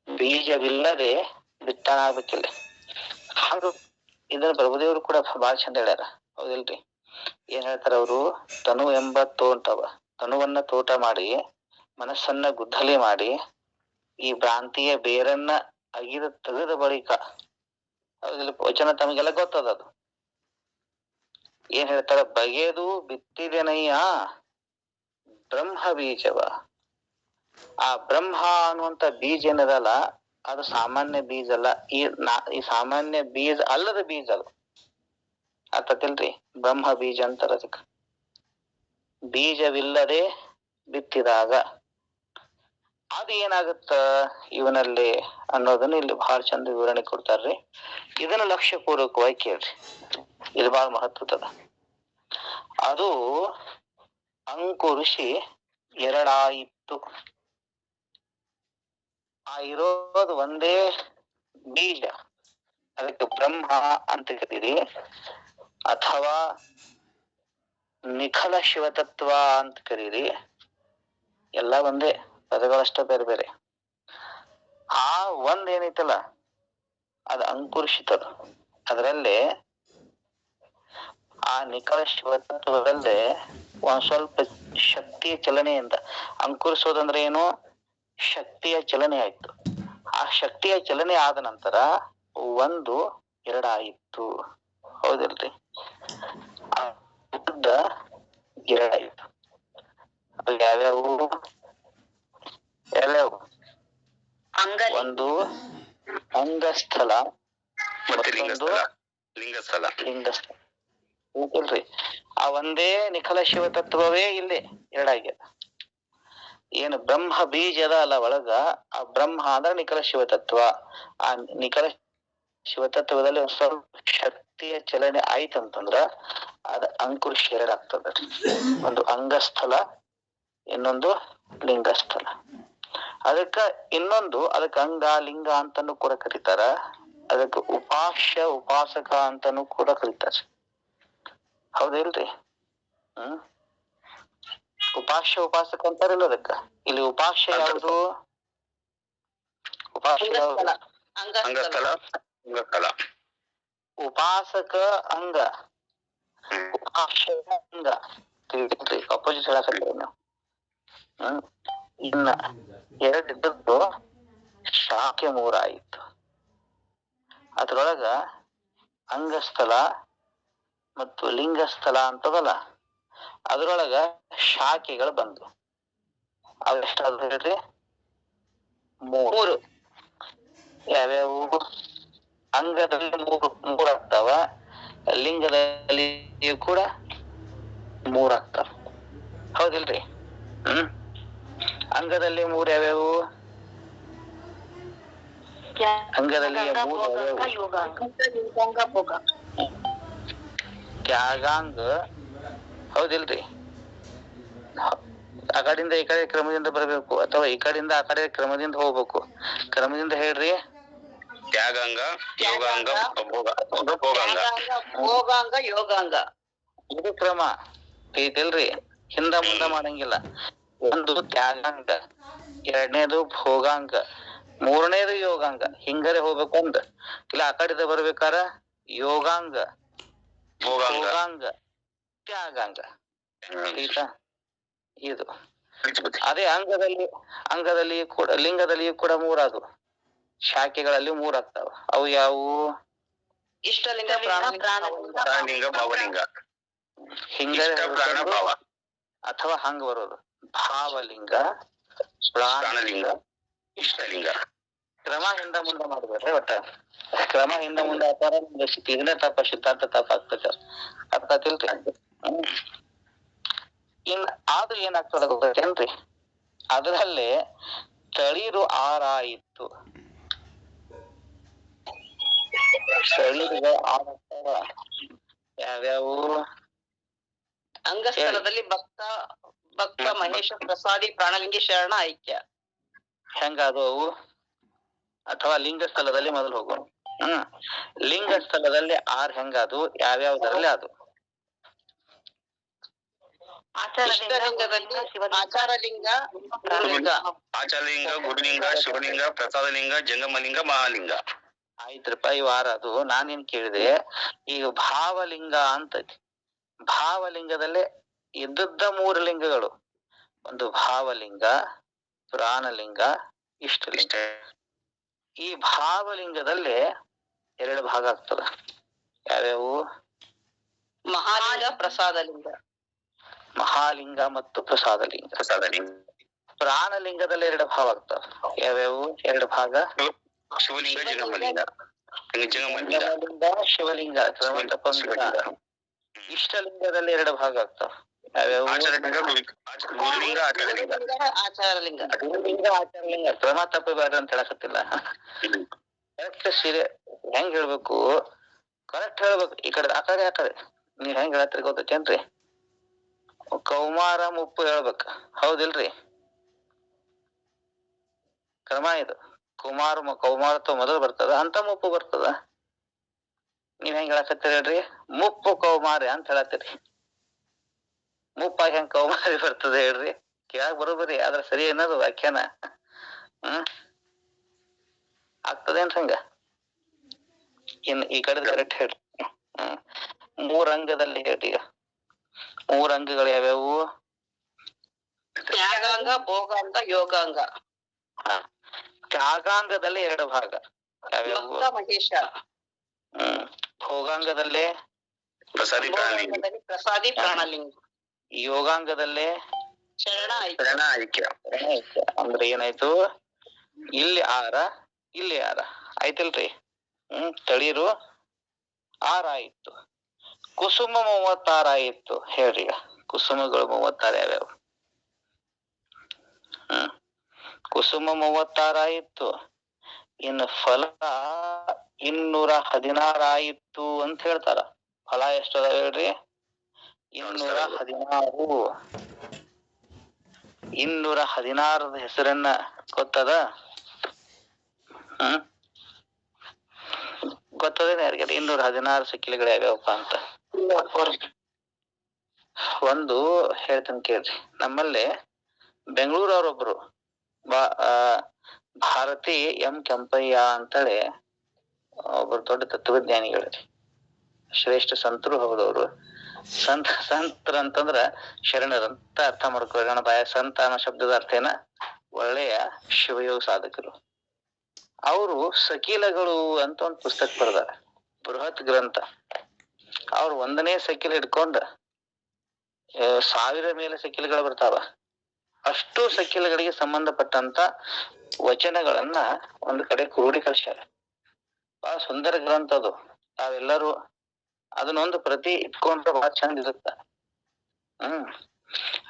ಬೀಜವಿಲ್ಲದೆ ಬಿತ್ತನ ಆಗ್ಬೇಕಿಲ್ಲ. ಹಾಗು ಇದನ್ನ ಪ್ರಭುದೇವರು ಕೂಡ ಬಹಳ ಚಂದ ಹೇಳ್ಯಾರ, ಹೌದಿಲ್ರಿ? ಏನ್ ಹೇಳ್ತಾರ ಅವರು? ತನು ಎಂಬ ತೋಟವ, ತನುವನ್ನ ತೋಟ ಮಾಡಿ ಮನಸ್ಸನ್ನ ಗುದ್ದಲಿ ಮಾಡಿ ಈ ಭ್ರಾಂತಿಯ ಬೇರನ್ನ ತೆಗೆದ ಬಳಿಕ, ಹೌದಿಲ್ಲ? ವಚನ ತಮಗೆಲ್ಲ ಗೊತ್ತದದು. ಏನ್ ಹೇಳ್ತಾರ? ಬಗೆದು ಬಿತ್ತಿದೆನಯ್ಯ ಬ್ರಹ್ಮ ಬೀಜವ. ಆ ಬ್ರಹ್ಮ ಅನ್ನುವಂತ ಬೀಜ ಏನದಲ್ಲ, ಅದು ಸಾಮಾನ್ಯ ಬೀಜ ಅಲ್ಲ. ಈ ಸಾಮಾನ್ಯ ಬೀಜ ಅಲ್ಲದ ಬೀಜ ಅದು. ಅರ್ಥತಿಲ್ರಿ? ಬ್ರಹ್ಮ ಬೀಜ ಅಂತಾರ ಅದಕ್ಕ. ಬೀಜವಿಲ್ಲದೆ ಬಿತ್ತಿದಾಗ ಅದು ಏನಾಗುತ್ತ ಇವನಲ್ಲಿ ಅನ್ನೋದನ್ನ ಇಲ್ಲಿ ಬಹಳ ಚಂದ ವಿವರಣೆ ಕೊಡ್ತಾರ್ರಿ. ಇದನ್ನ ಲಕ್ಷ್ಯ ಪೂರ್ವಕವಾಗಿ ಕೇಳ್ರಿ, ಇದು ಬಹಳ ಮಹತ್ವದ. ಅದು ಅಂಕುರಿಸಿ ಎರಡಾಯಿತು. ಆ ಇರೋದು ಒಂದೇ ಬೀಜ, ಅದಕ್ಕೆ ಬ್ರಹ್ಮ ಅಂತ ಕರೀರಿ, ಅಥವಾ ನಿಖಲ ಶಿವತತ್ವ ಅಂತ ಕರೀರಿ. ಎಲ್ಲ ಒಂದೇ, ಪದಗಳಷ್ಟ ಬೇರೆ ಬೇರೆ. ಆ ಒಂದೇನೈತಲ್ಲ ಅದು ಅಂಕುರಿಸಿತದ. ಅದರಲ್ಲೇ ಆ ನಿಖಲ ಶಿವತತ್ವದಲ್ಲೇ ಒಂದ್ ಸ್ವಲ್ಪ ಶಕ್ತಿಯ ಚಲನೆಯಿಂದ, ಅಂಕುರಿಸೋದಂದ್ರೆ ಏನು? ಶಕ್ತಿಯ ಚಲನೆ ಆಯ್ತು. ಆ ಶಕ್ತಿಯ ಚಲನೆ ಆದ ನಂತರ ಒಂದು ಎರಡಾಯಿತು, ಹೌದಿಲ್ರಿ? ಎರಡಾಯಿತು. ಅದು ಯಾವ್ಯಾವು? ಒಂದು ಅಂಗಸ್ಥಲ, ಮತ್ತೊಂದು ಲಿಂಗಸ್ಥಲ. ಆ ಒಂದೇ ನಿಖಲ ಶಿವ ತತ್ವವೇ ಇಲ್ಲಿ ಎರಡಾಗ್ಯದ. ಏನು ಬ್ರಹ್ಮ ಬೀಜದ ಅಲ್ಲ ಒಳಗ, ಆ ಬ್ರಹ್ಮ ಅಂದ್ರೆ ನಿಖಲ ಶಿವತತ್ವ. ಆ ನಿಖಲ ಶಿವತತ್ವದಲ್ಲಿ ಒಂದ್ ಸ್ವಲ್ಪ ಶಕ್ತಿಯ ಚಲನೆ ಆಯ್ತಂತಂದ್ರ ಅದ ಅಂಕುರಿಸಿ ಎರಡಾಗ್ತದ. ಒಂದು ಅಂಗಸ್ಥಲ, ಇನ್ನೊಂದು ಲಿಂಗಸ್ಥಲ. ಅದಕ್ಕ ಇನ್ನೊಂದು ಅದಕ್ಕೆ ಅಂಗ ಲಿಂಗ ಅಂತಾನು ಕೂಡ ಕರೀತಾರ. ಅದಕ್ಕೆ ಉಪಾಸ್ಯ ಉಪಾಸಕ ಅಂತಾನು ಕೂಡ ಕರೀತಾರ, ಹೌದಿಲ್ರಿ? ಉಪಾಸ್ಯ ಉಪಾಸಕ ಅಂತಾರಿಲ್ಲ ಅದಕ್ಕ. ಇಲ್ಲಿ ಉಪಾಸ್ಯ ಯಾವುದು? ಉಪಾಸಕ ಅಂಗ, ಉಪಾಸ್ಯ ಅಂಗ. ಅಪೋಸಿಟ್ ಹೇಳಕತ್ತೀವಿ ನಾವು. ಇನ್ನ ಎರಡಿದ್ದದ್ದು ಶಾಖೆ ಮೂರಾಯಿತು. ಅದ್ರೊಳಗ ಅಂಗಸ್ಥಲ ಮತ್ತು ಲಿಂಗಸ್ಥಲ ಅಂತದಲ್ಲ, ಅದ್ರೊಳಗ ಶಾಖೆಗಳು ಬಂದು ಅವೆಷ್ಟಾದ್ರು ಹೇಳ್ರಿ? ಮೂರು. ಯಾವ್ಯಾವು? ಅಂಗದಲ್ಲಿ ಮೂರಾಗ್ತಾವ, ಲಿಂಗದಲ್ಲಿಯೂ ಕೂಡ ಮೂರಾಗ್ತಾವ, ಹೌದಿಲ್ರಿ? ಅಂಗದಲ್ಲಿ ಮೂರು ಯಾವ್ಯಾವು? ಅಂಗದಲ್ಲಿ ತ್ಯಾಗಾಂಗ, ಹೌದಿಲ್ರಿ? ಆ ಕಡೆಯಿಂದ ಈ ಕಡೆ ಕ್ರಮದಿಂದ ಬರಬೇಕು, ಅಥವಾ ಈ ಕಡೆಯಿಂದ ಆ ಕಡೆ ಕ್ರಮದಿಂದ ಹೋಗ್ಬೇಕು. ಕ್ರಮದಿಂದ ಹೇಳ್ರಿ. ತ್ಯಾಗಾಂಗ, ಯೋಗಾಂಗ, ಭೋಗಾಂಗ. ಭೋಗಾಂಗ, ಯೋಗಾಂಗ. ಇದು ಕ್ರಮ ಐತಿಲ್ರಿ, ಹಿಂದ ಮುಂದ ಮಾಡಂಗಿಲ್ಲ. ಒಂದು ತ್ಯಾಗಾಂಗ, ಎರಡನೇದು ಭೋಗಾಂಗ, ಮೂರನೇದು ಯೋಗಾಂಗ. ಹಿಂಗರೆ ಹೋಗ್ಬೇಕು ಅಂದ. ಇಲ್ಲ ಆ ಕಡೆದ ಬರ್ಬೇಕಾರ ಯೋಗಾಂಗ, ಭೋಗಾಂಗ, ತ್ಯಾಗಾಂಗ. ಆಯ್ತಾ? ಇದು ಅದೇ ಅಂಗದಲ್ಲಿ ಕೂಡ, ಲಿಂಗದಲ್ಲಿಯೂ ಕೂಡ ಮೂರಾದು, ಶಾಖೆಗಳಲ್ಲಿ ಮೂರಾಗ್ತಾವ. ಅವು ಯಾವುವು? ಇಷ್ಟಲಿಂಗ, ಪ್ರಾಣಲಿಂಗ, ಭಾವಲಿಂಗ. ಹಿಂಗರೆ ಅಥವಾ ಹಂಗ ಬರೋದು ಭಾವಲಿಂಗ, ಪ್ರಾಣಲಿಂಗ, ಇಷ್ಟಲಿಂಗ. ಕ್ರಮ ಹಿಂದ ಮುಂದೆ ಮಾಡ್ಬೇಡ್ರಿ. ಒಟ್ಟ ಕ್ರಮ ಹಿಂದ ಮುಂದೆ ಆತರ ಇದನ್ನೇ ತಪ್ಪ, ಶುದ್ಧಾರ್ಥ ತಪ್ಪಾಗ್ತದೆ. ಅರ್ಥಾತಿಲ್ರಿ? ಇನ್ ಆದ್ರೂ ಏನಾಗ್ತದ ಗೊತ್ತೇನ್ರಿ? ಅದ್ರಲ್ಲೇ ತಳಿರು ಆರಾಯಿತು. ತಳಿರುಗಳು ಆರಾಗ್ತಾವ ಯಾವ್ಯಾವು? ಅಂಗಸ್ಥಳದಲ್ಲಿ ಭಕ್ತ ಮಹೇಶ ಪ್ರಸಾದಿ ಪ್ರಾಣಲಿಂಗಿ ಶರಣ ಐಕ್ಯ. ಹೆಂಗ ಅದು ಅವು? ಅಥವಾ ಲಿಂಗ ಸ್ಥಳದಲ್ಲಿ ಮೊದಲು ಹೋಗೋಣ. ಲಿಂಗ ಸ್ಥಳದಲ್ಲಿ ಆರ್ ಹೆಂಗ ಅದು? ಯಾವ್ಯಾವ್ದರಲ್ಲಿ ಅದು? ಇಷ್ಟಲಿಂಗದಲ್ಲಿ ಆಚಾರಲಿಂಗ, ಆಚಾರಲಿಂಗ, ಗುರುಲಿಂಗ, ಶಿವಲಿಂಗ, ಪ್ರಸಾದಲಿಂಗ, ಜಂಗಮಲಿಂಗ, ಮಹಾಲಿಂಗ. ಆಯ್ತ್ರಪ್ಪ. ಈ ವಾರ ಅದು ನಾನೇನ್ ಕೇಳಿದೆ, ಈಗ ಭಾವಲಿಂಗ ಅಂತೈತಿ. ಭಾವಲಿಂಗದಲ್ಲೇ ಇದ್ದದ್ದ ಮೂರು ಲಿಂಗಗಳು. ಒಂದು ಭಾವಲಿಂಗ, ಪ್ರಾಣಲಿಂಗ, ಇಷ್ಟಲಿಂಗ. ಈ ಭಾವಲಿಂಗದಲ್ಲೇ ಎರಡು ಭಾಗ ಆಗ್ತದ. ಯಾವ್ಯಾವು? ಮಹಾಲಿಂಗ, ಪ್ರಸಾದಲಿಂಗ. ಮಹಾಲಿಂಗ ಮತ್ತು ಪ್ರಸಾದಲಿಂಗ. ಪ್ರಾಣಲಿಂಗದಲ್ಲಿ ಎರಡು ಭಾವ ಆಗ್ತಾವ. ಯಾವ್ಯಾವು ಎರಡು ಭಾಗ? ಶಿವಲಿಂಗ, ಜಂಗಮಲಿಂಗ. ಜಂಗಮಲಿಂಗ, ಶಿವಲಿಂಗ, ಇಷ್ಟಲಿಂಗದಲ್ಲಿ ಎರಡು ಭಾಗ ಆಗ್ತಾವ. ಯಾವ್ಯಾವು? ಗುರುಲಿಂಗ, ಆಚಾರಲಿಂಗ. ಗುರುಲಿಂಗ, ಆಚಾರಲಿಂಗ. ಕ್ರಮ ತಪ್ಪಬೇಡ್ರಿ ಅಂತ ಹೇಳಕತ್ತಿಲ್ಲ. ಕರೆಕ್ಟ್ ಸೀರೆ ಹೆಂಗ್ ಹೇಳ್ಬೇಕು? ಕರೆಕ್ಟ್ ಹೇಳ್ಬೇಕು. ಈ ಕಡೆ ಆ ಕಡೆ ಆ ಕಡೆ ನೀವ್ ಹೆಂಗ್ ಹೇಳತ್ರಿ ಗೊತ್ತೇನ್ರಿ? ಕೌಮಾರ ಮುಪ್ಪು ಹೇಳ್ಬೇಕ, ಹೌದಿಲ್ರಿ? ಕ್ರಮ ಇದು. ಕೌಮಾರತ್ವ ಮೊದಲು ಬರ್ತದ, ಅಂತ ಮುಪ್ಪು ಬರ್ತದ. ನೀವ್ ಹೆಂಗ್ ಹೇಳಕತ್ತೀರಿ ಹೇಳ್ರಿ? ಮುಪ್ಪು ಕೌಮಾರ ಅಂತ ಹೇಳತ್ತೀರಿ. ಮುಪ್ಪಾಗಿ ಹೆಂಗ್ ಕೌಮಾರಿ ಬರ್ತದೆ ಹೇಳ್ರಿ? ಕೇಳಾಕ್ ಬರೋಬರಿ, ಆದ್ರ ಸರಿ ಏನದು ವ್ಯಾಖ್ಯಾನ? ಆಗ್ತದೇನ್ ಹಂಗ? ಇನ್ ಈ ಕಡೆ ಕರೆಕ್ಟ್ ಹೇಳ್ರಿ. ಮೂರಂಗದಲ್ಲಿ ಹೇಳ್ರಿ. ಈಗ ಮೂರಂಗಗಳು ಯಾವ್ಯಾವು? ತ್ಯಾಗಾಂಗ, ಭೋಗಾಂಗ, ಯೋಗಾಂಗ. ತ್ಯಾಗಾಂಗದಲ್ಲಿ ಎರಡು ಭಾಗ. ಯಾವ್ಯಾವು? ಮಹೇಶ. ಭೋಗಾಂಗದಲ್ಲೇ ಪ್ರಸಾದಿ ಪ್ರಾಣಲಿಂಗ. ಯೋಗಾಂಗದಲ್ಲೇ ಶರಣ ಐಕ್ಯ. ಅಂದ್ರೆ ಏನಾಯ್ತು? ಇಲ್ಲಿ ಆರ, ಇಲ್ಲಿ ಆರ ಆಯ್ತಿಲ್ರಿ? ತಳಿರು ಆರಾಯಿತು. ಕುಸುಮ 36 ಆಯಿತು. ಹೇಳ್ರಿ ಈಗ ಕುಸುಮಗಳು 36 ಯಾವ್ಯಾವು? ಕುಸುಮ 36 ಆಯಿತು. ಇನ್ನು ಫಲ 216 ಆಯಿತು ಅಂತ ಹೇಳ್ತಾರ. ಫಲ ಎಷ್ಟು ಅದಾವ ಹೇಳ್ರಿ? 216. 216 ಹೆಸರನ್ನ ಗೊತ್ತದ? ಗೊತ್ತದೇನ ಯಾರಿಗೆ? 216 ಸಕ್ಕಿಲೆಗಳು ಯಾವ್ಯಾವಪ್ಪ ಅಂತ ಒಂದು ಹೇಳ್ತೇನೆ ಕೇಳ್ರಿ. ನಮ್ಮಲ್ಲಿ ಬೆಂಗಳೂರವ್ರೊಬ್ರು ಭಾರತಿ ಎಂ ಕೆಂಪಯ್ಯ ಅಂತೇಳಿ ಒಬ್ರು ದೊಡ್ಡ ತತ್ವಜ್ಞಾನಿಗಳು, ಶ್ರೇಷ್ಠ ಸಂತರು ಹೌದವ್ರು. ಸಂತರ ಅಂತಂದ್ರ ಶರಣರಂತ ಅರ್ಥ ಮಾಡ್ಕೊಳ್ಳೋಣ. ಸಂತ ಅನ್ನೋ ಶಬ್ದದ ಅರ್ಥ ಏನ? ಒಳ್ಳೆಯ ಶಿವಯೋಗ ಸಾಧಕರು. ಅವರು ಸಕೀಲಗಳು ಅಂತ ಒಂದು ಪುಸ್ತಕ ಬರೆದಾರ, ಬೃಹತ್ ಗ್ರಂಥ. ಅವ್ರು 1ನೇ ಸಕೀಲ ಹಿಡ್ಕೊಂಡ 1000 ಮೇಲೆ ಸಕೀಲಗಳು ಬರ್ತಾವ. ಅಷ್ಟು ಸಕೀಲಗಳಿಗೆ ಸಂಬಂಧಪಟ್ಟಂತ ವಚನಗಳನ್ನ ಒಂದು ಕಡೆ ಕ್ರೋಢೀಕರಿಸ್ಯಾರ. ಬಹಳ ಸುಂದರ ಗ್ರಂಥ ಅದು. ತಾವೆಲ್ಲರೂ ಅದನ್ನೊಂದು ಪ್ರತಿ ಇಟ್ಕೊಂಡ್ರೆ ಬಹಳ ಚಂದ ಇರುತ್ತ.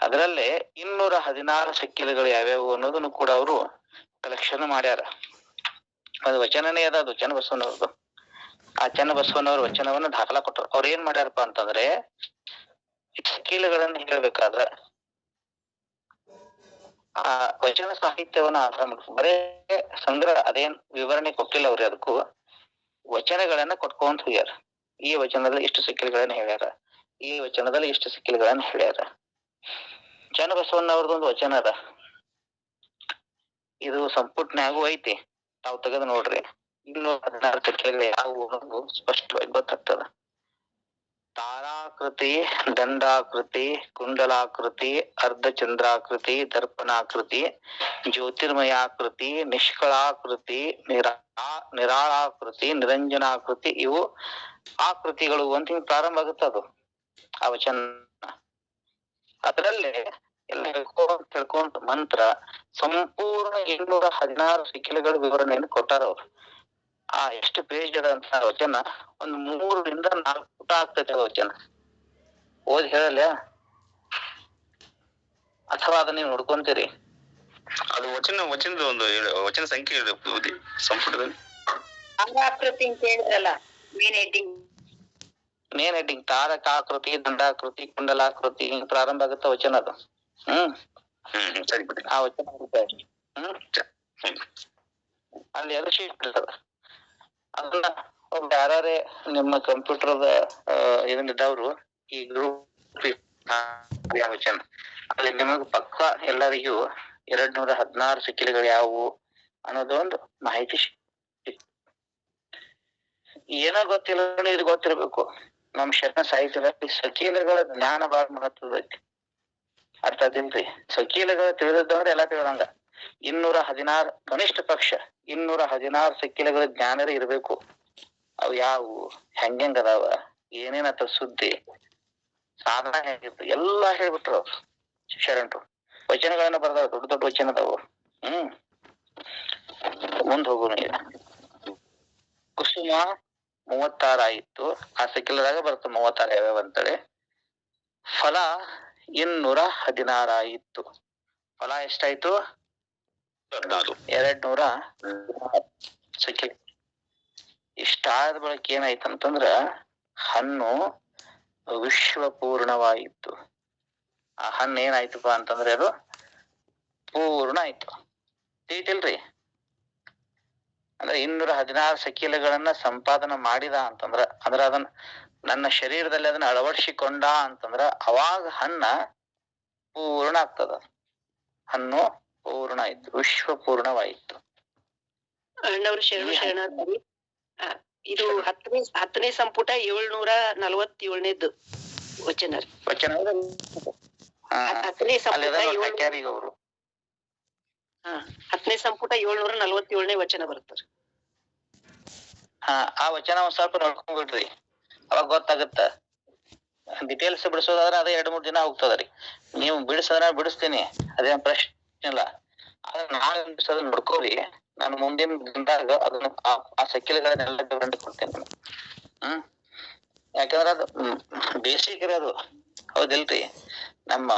ಅದರಲ್ಲೇ 216 ಸಕ್ಕಿಲಗಳು ಯಾವ್ಯಾವು ಅನ್ನೋದನ್ನು ಕೂಡ ಅವರು ಕಲೆಕ್ಷನ್ ಮಾಡ್ಯಾರ. ಅದು ವಚನನೇ ಅದ, ಅದು ಚನ್ನಬಸವನವ್ರದ್ದು. ಆ ಚನ್ನಬಸವನವ್ರ ವಚನವನ್ನ ದಾಖಲಾ ಕೊಟ್ಟರು. ಅವ್ರ ಏನ್ ಮಾಡ್ಯಾರಪ್ಪ ಅಂತಂದ್ರೆ, ಸಕ್ಕಿಲಗಳನ್ನ ಹೇಳ್ಬೇಕಾದ್ರ ಆ ವಚನ ಸಾಹಿತ್ಯವನ್ನ ಆಧಾರ ಮಾಡ್ಕೊಂಡು ಬರೇ ಸಂಗ್ರಹ ಅದೇನ್ ವಿವರಣೆ ಕೊಟ್ಟಿಲ್ಲ ಅವ್ರಿ, ಅದಕ್ಕೂ ವಚನಗಳನ್ನ ಕೊಟ್ಕೊಂತ ಹೋಗ್ಯಾರ. ಈ ವಚನದಲ್ಲಿ ಇಷ್ಟು ಸಿಕ್ಕಿಲ್ಗಳನ್ನ ಹೇಳ್ಯಾರ, ಈ ವಚನದಲ್ಲಿ ಇಷ್ಟು ಸಿಕ್ಕಿಲ್ಗಳನ್ನ ಹೇಳ್ಯಾರ. ಚನ್ನಬಸವಣ್ಣವ್ರದೊಂದು ವಚನ ಅದ, ಇದು ಸಂಪುಟನ್ಯಾಗೂ ಐತಿ, ತಾವ್ ತೆಗೆದು ನೋಡ್ರಿ. 216 ಸಿಕ್ಕಿಗಳು ಯಾವುವು ಅನ್ನೋದು ಸ್ಪಷ್ಟವಾಗಿ ಗೊತ್ತಾಗ್ತದ. ತಾರಾಕೃತಿ, ದಂಡಾಕೃತಿ, ಕುಂಡಲಾಕೃತಿ, ಅರ್ಧಚಂದ್ರಾಕೃತಿ, ದರ್ಪಣಾಕೃತಿ, ಜ್ಯೋತಿರ್ಮಯಾಕೃತಿ, ನಿಷ್ಕಳಾಕೃತಿ, ನಿರಾಳಾಕೃತಿ, ನಿರಂಜನಾಕೃತಿ, ಇವು ಆಕೃತಿಗಳು ಅಂತ ಹಿಂಗ್ ಪ್ರಾರಂಭ ಆಗುತ್ತೆ ಅದು ಆ ವಚನ. ಅದರಲ್ಲೇ ಎಲ್ಲ ತಿಳ್ಕೊಂತ ಮಂತ್ರ ಸಂಪೂರ್ಣ 216 ಸಿಕ್ಕಿಲುಗಳ ವಿವರಣೆಯನ್ನು ಕೊಟ್ಟಾರ ಅವ್ರು. ಆ ಎಷ್ಟು ಪೇಜ್ ಅದ ಅಂತ ವಚನ, ಒಂದ್ 3 ರಿಂದ 4 ಪುಟ ಆಗ್ತೈತೆ ವಚನ. ಓದಿ ಹೇಳಲ್ಲ ಅಥವಾ ಅದನ್ನ ನೀವು ನೋಡ್ಕೊಂತೀರಿ? ಅದು ವಚನದ ಒಂದು ವಚನ ಸಂಖ್ಯೆ ಸಂಪುಟದಲ್ಲಿ ಆಕೃತಿ ಅಂತ ಹೇಳಿದ್ರಲ್ಲ, ಮೇನ್ ಹೆಡ್ಡಿಂಗ್ ತಾರಕಾಕೃತಿ, ದಂಡಾಕೃತಿ, ಕುಂಡಲಾಕೃತಿ ಹಿಂಗ್ ಪ್ರಾರಂಭ ಆಗುತ್ತ ವಚನ ಅದು. ಸರಿ ಬಿಡಿ. ಆ ವಚನ ಅಲ್ಲಿ ಎರಡು ಶೀಟ್ ಇರ್ತದ. ಅದನ್ನ ಯಾರೇ ನಿಮ್ಮ ಕಂಪ್ಯೂಟರ್ದ ಇದನ್ನಿದ್ದವ್ರು ಈ ಗ್ರೂಪ್ ವಚನ ಅಲ್ಲಿ ನಿಮಗ್ ಪಕ್ಕ ಎಲ್ಲರಿಗೂ 216 ಸಿಕ್ಕಿಲುಗಳು ಯಾವುವು ಅನ್ನೋದು ಒಂದು ಮಾಹಿತಿ. ಏನೋ ಗೊತ್ತಿಲ್ಲ, ಇದು ಗೊತ್ತಿರ್ಬೇಕು. ನಮ್ ಶರಣ ಸಾಹಿತ್ಯದಲ್ಲಿ ಸಕೀಲಗಳ ಜ್ಞಾನ ಬಹಳ ಮಹತ್ವದ ಐತಿ. ಅರ್ಥ ಅದಿಲ್ರಿ? ಸಕೀಲಗಳ ತಿಳಿದವ್ರೆ ಎಲ್ಲಾ ತಿಳಿದಂಗ. 216 ಕನಿಷ್ಠ ಪಕ್ಷ 216 ಸಕೀಲಗಳ ಜ್ಞಾನರೇ ಇರ್ಬೇಕು. ಅವು ಯಾವುವು, ಹೆಂಗ್ ಅದಾವ, ಏನೇನತ್ತ ಸುದ್ದಿ, ಸಾಧನ ಹೇಗಿತ್ತು ಎಲ್ಲಾ ಹೇಳ್ಬಿಟ್ರು ಅವ್ರು ಶರಣರು. ವಚನಗಳನ್ನ ಬರ್ದಾವ, ದೊಡ್ಡ ದೊಡ್ಡ ವಚನ ಅದಾವು. ಮುಂದ್ ಹೋಗೋಣ. ಕುಸುಮ 36 ಆಯಿತು. ಆ ಸೆಕ್ಯುಲರಾಗ ಬರುತ್ತೆ 36 ಯಾವ್ಯಾವ ಅಂತೇಳಿ. ಫಲ 216 ಆಯಿತು. ಫಲ ಎಷ್ಟಾಯ್ತು? 216 ಸೆಕ್ಯುಲರ್. ಇಷ್ಟಾದ ಬಳಿಕ ಏನಾಯ್ತಂತಂದ್ರ ಹಣ್ಣು ವಿಶ್ವಪೂರ್ಣವಾಯಿತು. ಆ ಹಣ್ಣು ಏನಾಯ್ತಪ್ಪ ಅಂತಂದ್ರೆ ಅದು ಪೂರ್ಣ ಆಯ್ತು. ತಿಳಿತಿಲ್ರಿ? ಅಂದ್ರೆ 216 ಸಕೀಲಗಳನ್ನ ಸಂಪಾದನ ಮಾಡಿದ ಅಂತಂದ್ರ, ಅದನ್ನ ನನ್ನ ಶರೀರದಲ್ಲಿ ಅದನ್ನ ಅಳವಡಿಸಿಕೊಂಡ ಅಂತಂದ್ರ ಅವಾಗ ಹಣ್ಣ ಪೂರ್ಣ ಆಗ್ತದ. ಹಣ್ಣು ಪೂರ್ಣ ಆಯ್ತು, ವಿಶ್ವಪೂರ್ಣವಾಯಿತು. ಇದು 10ನೇ ಸಂಪುಟ 747ನೇದ್ದು ವಚನ. 10ನೇ ಸಂಪುಟ 747ನೇ ವಚನ ಬರುತ್ತಾರೆ. ಆ ವಚನ ಒಂದ್ ಸ್ವಲ್ಪ ನೋಡ್ಕೊಂಡ್ಬಿಡ್ರಿ, ಅವಾಗ ಗೊತ್ತಾಗತ್ತ. ಡಿಟೇಲ್ಸ್ ಬಿಡಿಸೋದಾದ್ರೆ ಅದೇ 2-3 ದಿನ ಹೋಗ್ತದ್ರಿ. ನೀವು ಬಿಡಿಸೋದ್ರ ಬಿಡಿಸ್ತೀನಿ, ಅದೇನ್ ಪ್ರಶ್ನೆ ಇಲ್ಲ. ಆದ್ರೆ ನಾಳೆ ಬಿಡಿಸೋದ್ ನೋಡ್ಕೋರಿ. ನಾನು ಮುಂದಿನ ದಿನದಾಗ ಅದನ್ನ ಆ ಸಕ್ಕಿಲುಗಳನ್ನೆಲ್ಲ ವಿವರಣೆ ಕೊಡ್ತೇನೆ. ಯಾಕಂದ್ರೆ ಅದು ಬೇಸಿಕ್ ಇರೋದು, ಹೌದಿಲ್ರಿ? ನಮ್ಮ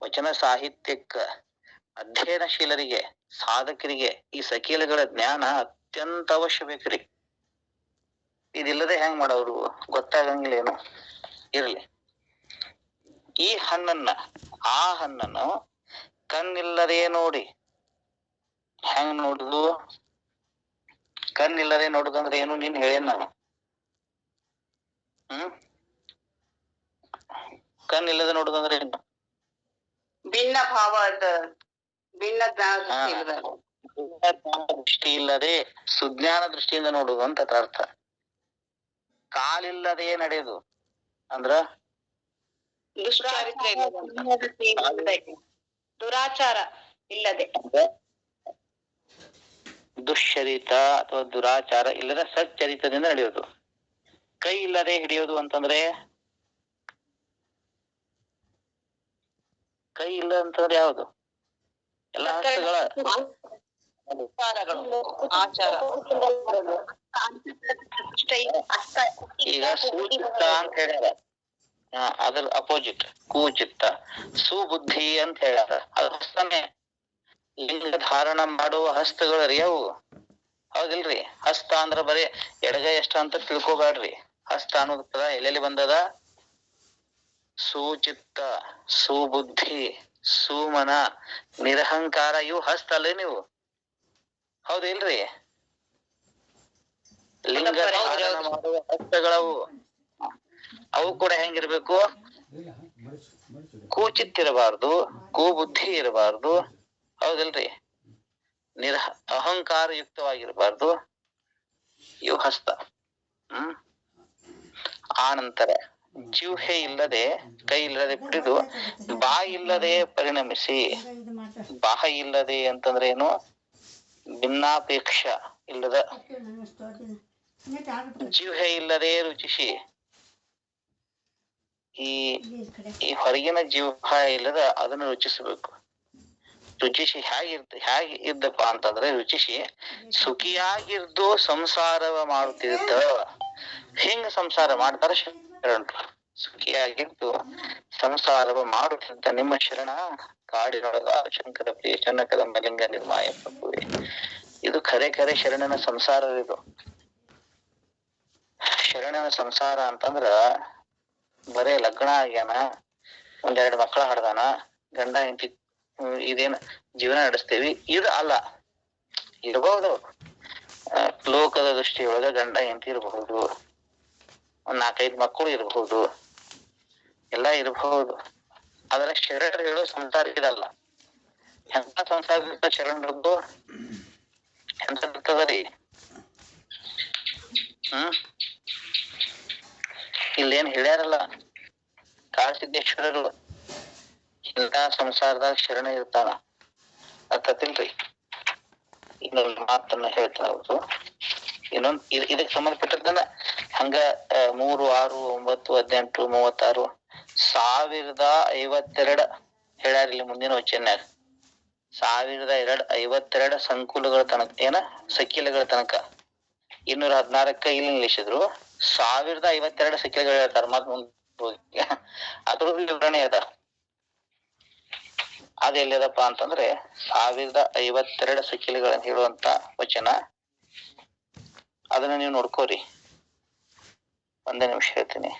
ವಚನ ಸಾಹಿತ್ಯಕ್ಕ ಅಧ್ಯಯನಶೀಲರಿಗೆ, ಸಾಧಕರಿಗೆ ಈ ಸಕೀಲಗಳ ಜ್ಞಾನ ಅತ್ಯಂತ ಅವಶ್ಯ ಬೇಕ್ರಿ. ಇದಿಲ್ಲದೆ ಹೆಂಗ್ ಮಾಡೋರು ಗೊತ್ತಾಗಂಗಿಲ್ಲ ಏನು. ಇರ್ಲಿ, ಈ ಹಣ್ಣನ್ನ ಆ ಹಣ್ಣನ್ನು ಕಣ್ಣಿಲ್ಲದೆ ನೋಡಿ. ಹೆಂಗ್ ನೋಡುದು? ಕಣ್ಣಿಲ್ಲದೆ ನೋಡುದಂದ್ರೆ ಏನು ನೀನ್ ಹೇಳೇನ್ ನಾನು. ಕಣ್ಣಿಲ್ಲದೆ ನೋಡುದಂದ್ರೆ ಏನು? ಭಿನ್ನ ಭಾವ, ಭಿನ್ನ ದೃಷ್ಟಿ ಇಲ್ಲದೆ ಸುಜ್ಞಾನ ದೃಷ್ಟಿಯಿಂದ ನೋಡುದು ಅಂತ ಅರ್ಥ. ಕಾಲಿಲ್ಲದೆ ನಡೆಯುದು ಅಂದ್ರ ದುರಾಚಾರ ಇಲ್ಲದೆ, ದುಶ್ಚರಿತ ಅಥವಾ ದುರಾಚಾರ ಇಲ್ಲದೆ ಸಚ್ಚರಿತದಿಂದ ನಡೆಯೋದು. ಕೈ ಇಲ್ಲದೆ ಹಿಡಿಯೋದು ಅಂತಂದ್ರೆ, ಕೈ ಇಲ್ಲ ಅಂತಂದ್ರೆ ಯಾವುದು? ಎಲ್ಲ ಹಸ್ತಗಳ ಆಚಾರ. ಈಗ ಸುಚಿತ್ತ ಅಂತ ಹೇಳ್ಯಾರ, ಅದ್ರ ಅಪೋಸಿಟ್ ಕೂಚಿತ್ತ. ಸುಬುದ್ಧಿ ಅಂತ ಹೇಳ್ಯಾರ, ಅದು ಹಸ್ತನೇ. ಲಿಂಗ ಧಾರಣ ಮಾಡುವ ಹಸ್ತಗಳು ರೀ ಅವು, ಹೌದಿಲ್ರಿ? ಹಸ್ತ ಅಂದ್ರ ಬರೀ ಎಡಗೈ ಎಷ್ಟ ಅಂತ ತಿಳ್ಕೊಬ್ಯಾಡ್ರಿ. ಹಸ್ತ ಅನ್ನೋದ್ ಪದ ಎಲ್ಲೆಲ್ಲಿ ಬಂದದ? ಸುಚಿತ್ತ, ಸುಬುದ್ಧಿ, ಸುಮನ, ನಿರಹಂಕಾರ ಇವು ಹಸ್ತಲ್ಲ ನೀವು, ಹೌದು ಇಲ್ರಿ? ಲಿಂಗ ಧಾರಣ ಮಾಡುವ ಹಸ್ತಗಳವು, ಅವು ಕೂಡ ಹೆಂಗಿರ್ಬೇಕು? ಕೂಚಿತ್ತಿರಬಾರ್ದು, ಕುಬುದ್ಧಿ ಇರಬಾರ್ದು, ಹೌದಿಲ್ರಿ? ಅಹಂಕಾರ ಯುಕ್ತವಾಗಿರಬಾರ್ದು. ಇವು ಹಸ್ತ. ಆ ನಂತರ ಜಿಹ್ವೆ ಇಲ್ಲದೆ, ಕೈ ಇಲ್ಲದೆ ಕುಡಿದು, ಬಾಯಿ ಇಲ್ಲದೆ ಪರಿಣಮಿಸಿ. ಬಾಯಿ ಇಲ್ಲದೆ ಅಂತಂದ್ರೆ ಏನು? ಭಿನ್ನಾಪೇಕ್ಷ ಇಲ್ಲದ. ಜಿಹ್ವೆ ಇಲ್ಲದೆ ರುಚಿಸಿ. ಈ ಹೊರಗಿನ ಜೀವ ಇಲ್ಲದ ಅದನ್ನು ರುಚಿಸಬೇಕು. ರುಚಿಸಿ ಹೇಗೆ ಇದ್ದಪ್ಪ ಅಂತಂದ್ರೆ, ರುಚಿಸಿ ಸುಖಿಯಾಗಿದ್ದು ಸಂಸಾರವ ಮಾಡುತ್ತಿದ್ದ. ಹಿಂಗ ಸಂಸಾರ ಮಾಡ್ತಾರ ಶರಣರು. ಸುಖಿಯಾಗಿದ್ದು ಸಂಸಾರವ ಮಾಡುತ್ತಿದ್ದ ನಿಮ್ಮ ಶರಣ ಕಾಡಿನೊಳಗ ಶಂಕರ ಪ್ರಿಯ ಚನ್ನಕದಂಬಲಿಂಗ ನಿರ್ಮಾಯ ಪ್ರಭುವೆ. ಇದು ಖರೆ ಖರೆ ಶರಣನ ಸಂಸಾರ. ಇದು ಶರಣನ ಸಂಸಾರ ಅಂತಂದ್ರ ಬರೇ ಲಗ್ನ ಆಗ್ಯಾನ, ಒಂದೆರಡು ಮಕ್ಕಳ ಹಡ್ದಾನ, ಗಂಡ ಹೆಂಡತಿ ಇದೇನ ಜೀವನ ನಡೆಸ್ತೇವಿ, ಇದು ಅಲ್ಲ. ಇರಬಹುದು ಲೋಕದ ದೃಷ್ಟಿಯೊಳಗ ಗಂಡ ಹೆಂಡತಿ ಇರಬಹುದು, ಒಂದ್ 4-5 ಮಕ್ಕಳು ಇರಬಹುದು, ಎಲ್ಲಾ ಇರಬಹುದು. ಆದ್ರೆ ಶರಣರು ಹೇಳೋ ಸಂಸಾರ ಇದಲ್ಲ. ಎಂತ ಸಂಸಾರ ಇರ್ತ ಶರಣರದ್ದು? ಎಂತ ಇರ್ತದರಿ? ಇಲ್ಲೇನ್ ಹೇಳ್ಯಾರಲ್ಲ ಕಾಳಸಿದ್ದೇಶ್ವರರು, ಇಂಥ ಸಂಸಾರದಾಗ ಶರಣ ಇರ್ತಾನ ಅರ್ಥತಿಲ್ರಿ. ಇನ್ನೊಂದು ಮಾತನ್ನ ಹೇಳ್ತಾರ ಅವರು. ಇದಕ್ ಸಂಬಂಧಪಟ್ಟದನ್ನ ಹಂಗ 3, 6, 9, 18, 36, 1052 ಹೇಳ್ಯಾರ ಇಲ್ಲಿ ಮುಂದಿನ ವಚನ್ಯಾಗ. 1052 ಸಂಕುಲಗಳ ತನಕ, ಸಕಿಲಗಳ ತನಕ. 216 ಇಲ್ಲಿ ನಿಲ್ಲಿಸಿದ್ರು, 1052 ಸಕಿಲಗಳು ಹೇಳ್ತಾರ. ಮತ್ ಮುಂದೆ ಅದ್ರದ್ದು ವಿವರಣೆ ಅದ. ಅದೆಲ್ಲಿದಪ್ಪ ಅಂತಂದ್ರೆ 1052 ಸಕಿಲಗಳನ್ನ ಹೇಳುವಂತ ವಚನ. ಅದನ್ನ ನೀವು ನೋಡ್ಕೋರಿ. ಒಂದೇ ನಿಮಿಷ ಹೇಳ್ತೀನಿ.